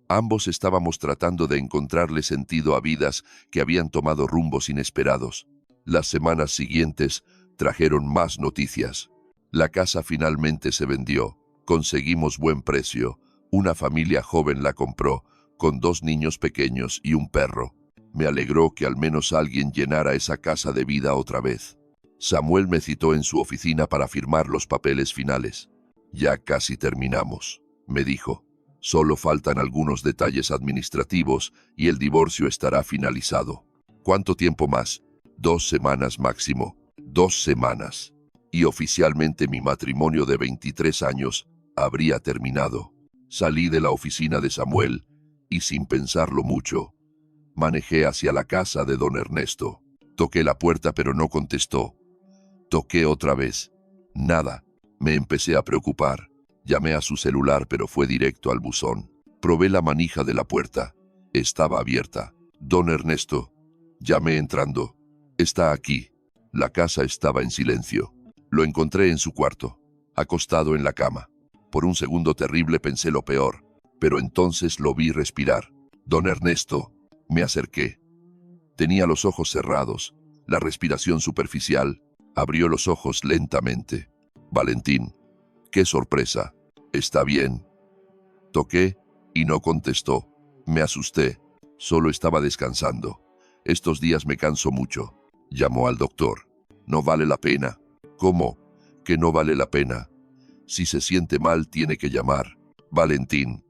Ambos estábamos tratando de encontrarle sentido a vidas que habían tomado rumbos inesperados. Las semanas siguientes trajeron más noticias. La casa finalmente se vendió. Conseguimos buen precio. Una familia joven la compró, con 2 niños pequeños y un perro. Me alegró que al menos alguien llenara esa casa de vida otra vez. Samuel me citó en su oficina para firmar los papeles finales. Ya casi terminamos, me dijo. Solo faltan algunos detalles administrativos y el divorcio estará finalizado. ¿Cuánto tiempo más? 2 semanas máximo. 2 semanas. Y oficialmente mi matrimonio de 23 años habría terminado. Salí de la oficina de Samuel y, sin pensarlo mucho, manejé hacia la casa de don Ernesto. Toqué la puerta pero no contestó. Toqué otra vez. Nada. Me empecé a preocupar. Llamé a su celular pero fue directo al buzón. Probé la manija de la puerta. Estaba abierta. Don Ernesto. Llamé entrando. Está aquí. La casa estaba en silencio. Lo encontré en su cuarto, acostado en la cama. Por un segundo terrible pensé lo peor, pero entonces lo vi respirar. Don Ernesto. Me acerqué. Tenía los ojos cerrados, la respiración superficial. Abrió los ojos lentamente. Valentín. ¡Qué sorpresa! ¿Está bien? Toqué y no contestó. Me asusté. Solo estaba descansando. Estos días me canso mucho. Llamó al doctor. No vale la pena. ¿Cómo? Que no vale la pena. Si se siente mal, tiene que llamar. Valentín.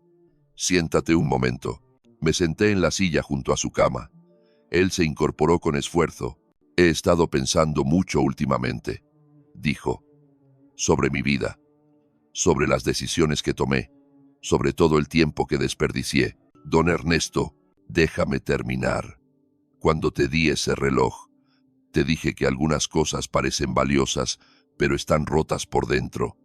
Siéntate un momento. Me senté en la silla junto a su cama. Él se incorporó con esfuerzo. He estado pensando mucho últimamente, dijo, sobre mi vida, sobre las decisiones que tomé, sobre todo el tiempo que desperdicié. Don Ernesto, déjame terminar. Cuando te di ese reloj, te dije que algunas cosas parecen valiosas, pero están rotas por dentro.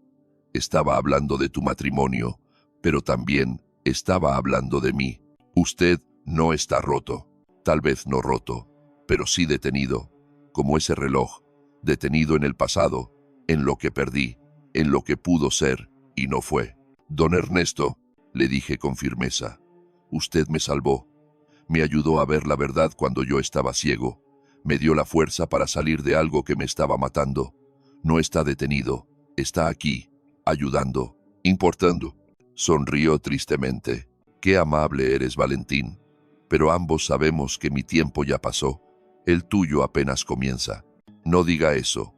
Estaba hablando de tu matrimonio, pero también estaba hablando de mí. Usted no está roto, tal vez no roto, pero sí detenido, como ese reloj, detenido en el pasado, en lo que perdí, en lo que pudo ser y no fue. Don Ernesto, le dije con firmeza, usted me salvó, me ayudó a ver la verdad cuando yo estaba ciego, me dio la fuerza para salir de algo que me estaba matando. No está detenido, está aquí, ayudando, importando. Sonrió tristemente. Qué amable eres, Valentín. Pero ambos sabemos que mi tiempo ya pasó. El tuyo apenas comienza. No diga eso.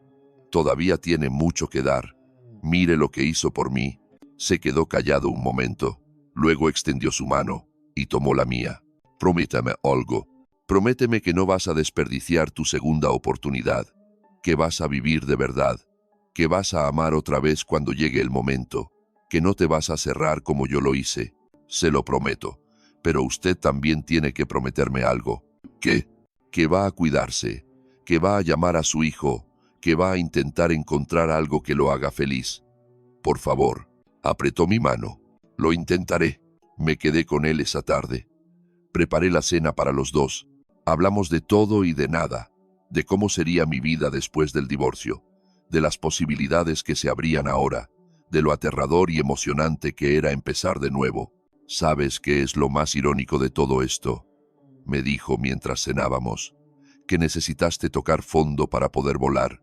Todavía tiene mucho que dar. Mire lo que hizo por mí. Se quedó callado un momento. Luego extendió su mano y tomó la mía. Prométame algo. Prométeme que no vas a desperdiciar tu segunda oportunidad, que vas a vivir de verdad, que vas a amar otra vez cuando llegue el momento, que no te vas a cerrar como yo lo hice. Se lo prometo. Pero usted también tiene que prometerme algo. ¿Qué? Que va a cuidarse, que va a llamar a su hijo, que va a intentar encontrar algo que lo haga feliz. Por favor. Apretó mi mano. Lo intentaré. Me quedé con él esa tarde. Preparé la cena para los dos. Hablamos de todo y de nada, de cómo sería mi vida después del divorcio, de las posibilidades que se abrían ahora, de lo aterrador y emocionante que era empezar de nuevo. ¿Sabes qué es lo más irónico de todo esto?, me dijo mientras cenábamos, que necesitaste tocar fondo para poder volar.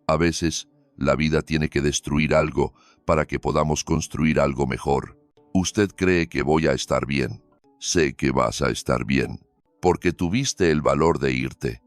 A veces, la vida tiene que destruir algo para que podamos construir algo mejor. Usted cree que voy a estar bien. Sé que vas a estar bien, porque tuviste el valor de irte.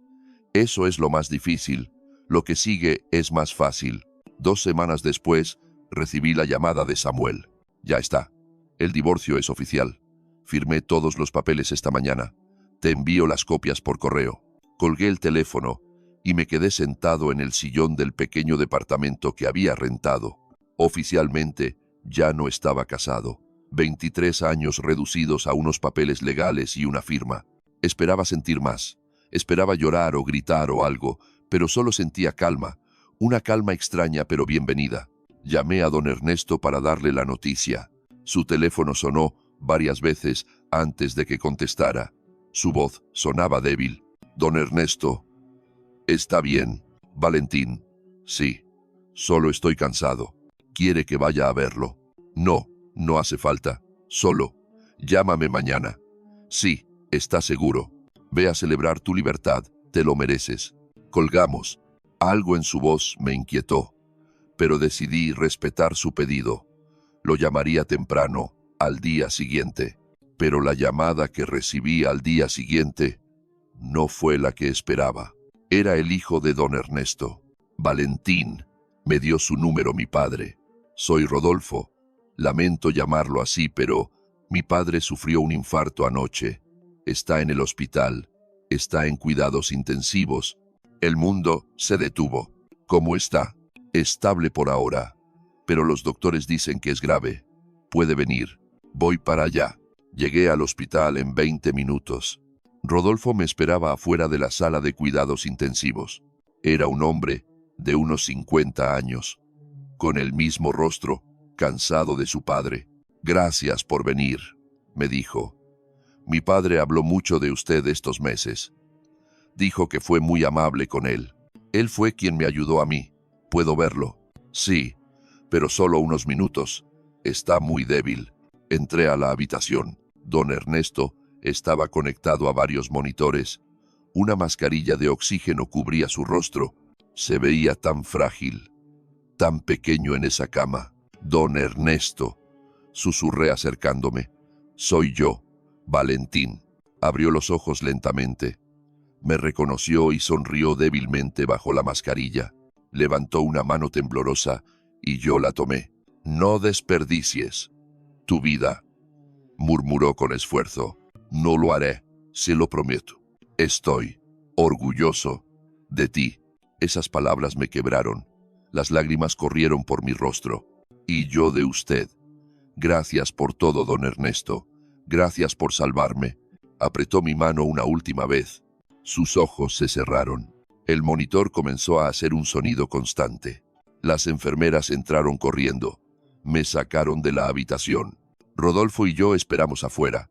Eso es lo más difícil. Lo que sigue es más fácil. 2 semanas después, recibí la llamada de Samuel. Ya está. El divorcio es oficial. Firmé todos los papeles esta mañana. Te envío las copias por correo. Colgué el teléfono y me quedé sentado en el sillón del pequeño departamento que había rentado. Oficialmente, ya no estaba casado. 23 años reducidos a unos papeles legales y una firma. Esperaba sentir más. Esperaba llorar o gritar o algo, pero solo sentía calma. Una calma extraña pero bienvenida. Llamé a don Ernesto para darle la noticia. Su teléfono sonó varias veces antes de que contestara. Su voz sonaba débil. Don Ernesto. Está bien. Valentín. Sí. Solo estoy cansado. ¿Quiere que vaya a verlo? No, no hace falta. Solo. Llámame mañana. Sí, está seguro. Ve a celebrar tu libertad. Te lo mereces. Colgamos. Algo en su voz me inquietó, pero decidí respetar su pedido. Lo llamaría temprano, al día siguiente. Pero la llamada que recibí al día siguiente no fue la que esperaba. Era el hijo de don Ernesto. Valentín. Me dio su número mi padre. Soy Rodolfo. Lamento llamarlo así, pero mi padre sufrió un infarto anoche. Está en el hospital. Está en cuidados intensivos. El mundo se detuvo. ¿Cómo está? Estable por ahora. Pero los doctores dicen que es grave. Puede venir. Voy para allá. Llegué al hospital en 20 minutos. Rodolfo me esperaba afuera de la sala de cuidados intensivos. Era un hombre de unos 50 años, con el mismo rostro, cansado de su padre. Gracias por venir, me dijo. Mi padre habló mucho de usted estos meses. Dijo que fue muy amable con él. Él fue quien me ayudó a mí. ¿Puedo verlo? Sí, pero solo unos minutos. Está muy débil. Entré a la habitación. Don Ernesto estaba conectado a varios monitores. Una mascarilla de oxígeno cubría su rostro. Se veía tan frágil, tan pequeño en esa cama. Don Ernesto, susurré acercándome. Soy yo, Valentín. Abrió los ojos lentamente. Me reconoció y sonrió débilmente bajo la mascarilla. Levantó una mano temblorosa y yo la tomé. No desperdicies tu vida, murmuró con esfuerzo. No lo haré, se lo prometo. Estoy orgulloso de ti. Esas palabras me quebraron. Las lágrimas corrieron por mi rostro. Y yo de usted. Gracias por todo, don Ernesto. Gracias por salvarme. Apretó mi mano una última vez. Sus ojos se cerraron. El monitor comenzó a hacer un sonido constante. Las enfermeras entraron corriendo. Me sacaron de la habitación. Rodolfo y yo esperamos afuera.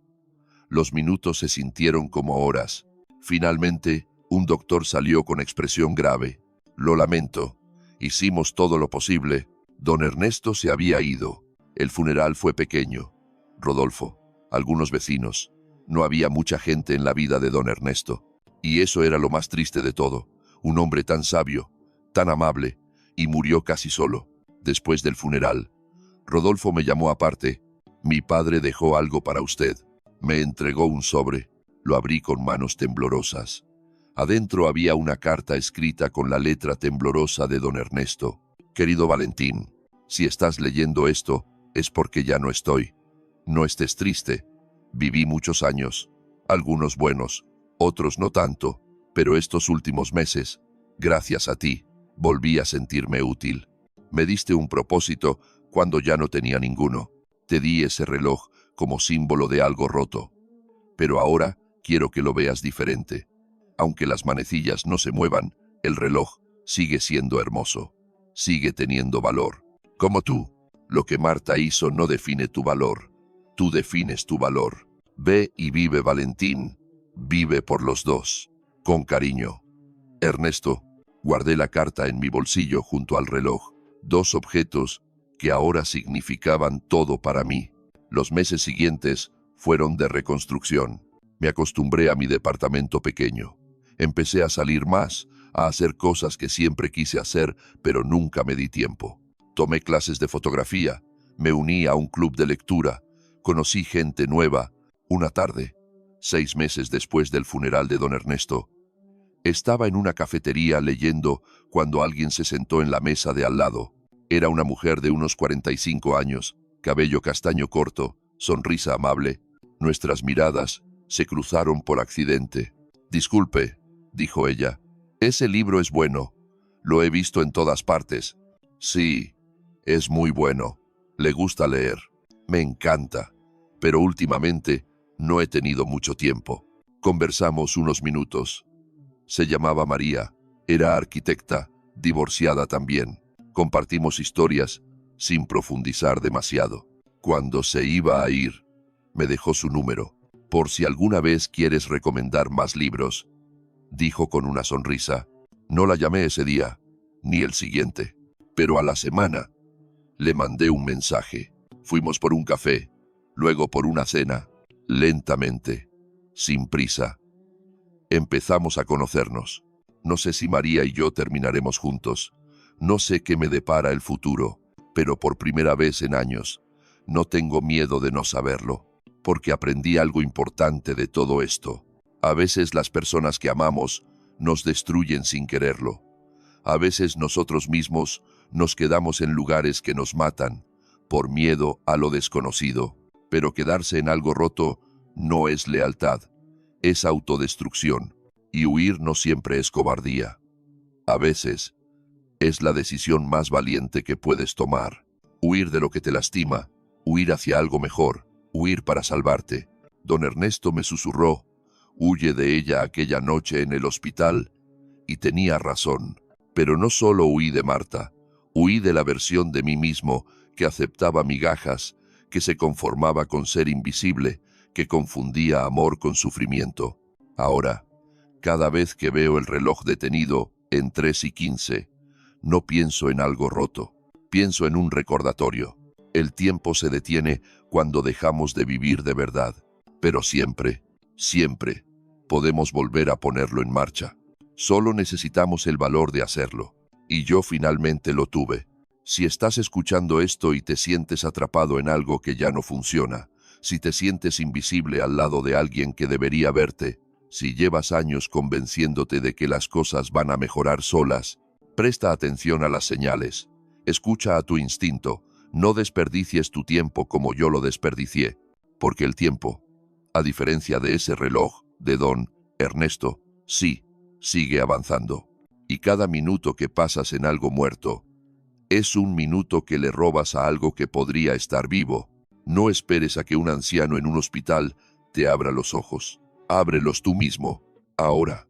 Los minutos se sintieron como horas. Finalmente, un doctor salió con expresión grave. Lo lamento. Hicimos todo lo posible. Don Ernesto se había ido. El funeral fue pequeño. Rodolfo, algunos vecinos. No había mucha gente en la vida de don Ernesto. Y eso era lo más triste de todo. Un hombre tan sabio, tan amable, y murió casi solo. Después del funeral, Rodolfo me llamó aparte. Mi padre dejó algo para usted. Me entregó un sobre. Lo abrí con manos temblorosas. Adentro había una carta escrita con la letra temblorosa de don Ernesto. Querido Valentín, si estás leyendo esto, es porque ya no estoy. No estés triste. Viví muchos años, algunos buenos, otros no tanto, pero estos últimos meses, gracias a ti, volví a sentirme útil. Me diste un propósito cuando ya no tenía ninguno. Te di ese reloj como símbolo de algo roto. Pero ahora quiero que lo veas diferente. Aunque las manecillas no se muevan, el reloj sigue siendo hermoso. Sigue teniendo valor. Como tú, lo que Marta hizo no define tu valor. Tú defines tu valor. Ve y vive, Valentín. Vive por los dos. Con cariño. Ernesto. Guardé la carta en mi bolsillo junto al reloj. Dos objetos que ahora significaban todo para mí. Los meses siguientes fueron de reconstrucción. Me acostumbré a mi departamento pequeño. Empecé a salir más, a hacer cosas que siempre quise hacer, pero nunca me di tiempo. Tomé clases de fotografía, me uní a un club de lectura, conocí gente nueva. Una tarde, 6 meses después del funeral de don Ernesto, estaba en una cafetería leyendo cuando alguien se sentó en la mesa de al lado. Era una mujer de unos 45 años, cabello castaño corto, sonrisa amable. Nuestras miradas se cruzaron por accidente. Disculpe, dijo ella, Ese libro es bueno. Lo he visto en todas partes. Sí, es muy bueno. Le gusta leer. Me encanta. Pero últimamente no he tenido mucho tiempo. Conversamos unos minutos. Se llamaba María. Era arquitecta, divorciada también. Compartimos historias sin profundizar demasiado. Cuando se iba a ir, me dejó su número. Por si alguna vez quieres recomendar más libros, dijo con una sonrisa. No la llamé ese día, ni el siguiente, pero a la semana le mandé un mensaje. Fuimos por un café, luego por una cena, lentamente, sin prisa. Empezamos a conocernos. No sé si María y yo terminaremos juntos. No sé qué me depara el futuro, pero por primera vez en años, no tengo miedo de no saberlo, porque aprendí algo importante de todo esto. A veces las personas que amamos nos destruyen sin quererlo. A veces nosotros mismos nos quedamos en lugares que nos matan, por miedo a lo desconocido. Pero quedarse en algo roto no es lealtad, es autodestrucción, y huir no siempre es cobardía. A veces es la decisión más valiente que puedes tomar. Huir de lo que te lastima, huir hacia algo mejor, huir para salvarte. Don Ernesto me susurró, huye de ella aquella noche en el hospital, y tenía razón. Pero no solo huí de Marta, huí de la versión de mí mismo que aceptaba migajas, que se conformaba con ser invisible, que confundía amor con sufrimiento. Ahora, cada vez que veo el reloj detenido en 3:15, no pienso en algo roto, pienso en un recordatorio. El tiempo se detiene cuando dejamos de vivir de verdad, pero siempre, siempre, podemos volver a ponerlo en marcha. Solo necesitamos el valor de hacerlo. Y yo finalmente lo tuve. Si estás escuchando esto y te sientes atrapado en algo que ya no funciona, si te sientes invisible al lado de alguien que debería verte, si llevas años convenciéndote de que las cosas van a mejorar solas, presta atención a las señales. Escucha a tu instinto. No desperdicies tu tiempo como yo lo desperdicié, porque el tiempo, a diferencia de ese reloj de Don Ernesto, sí, sigue avanzando. Y cada minuto que pasas en algo muerto, es un minuto que le robas a algo que podría estar vivo. No esperes a que un anciano en un hospital te abra los ojos. Ábrelos tú mismo, ahora.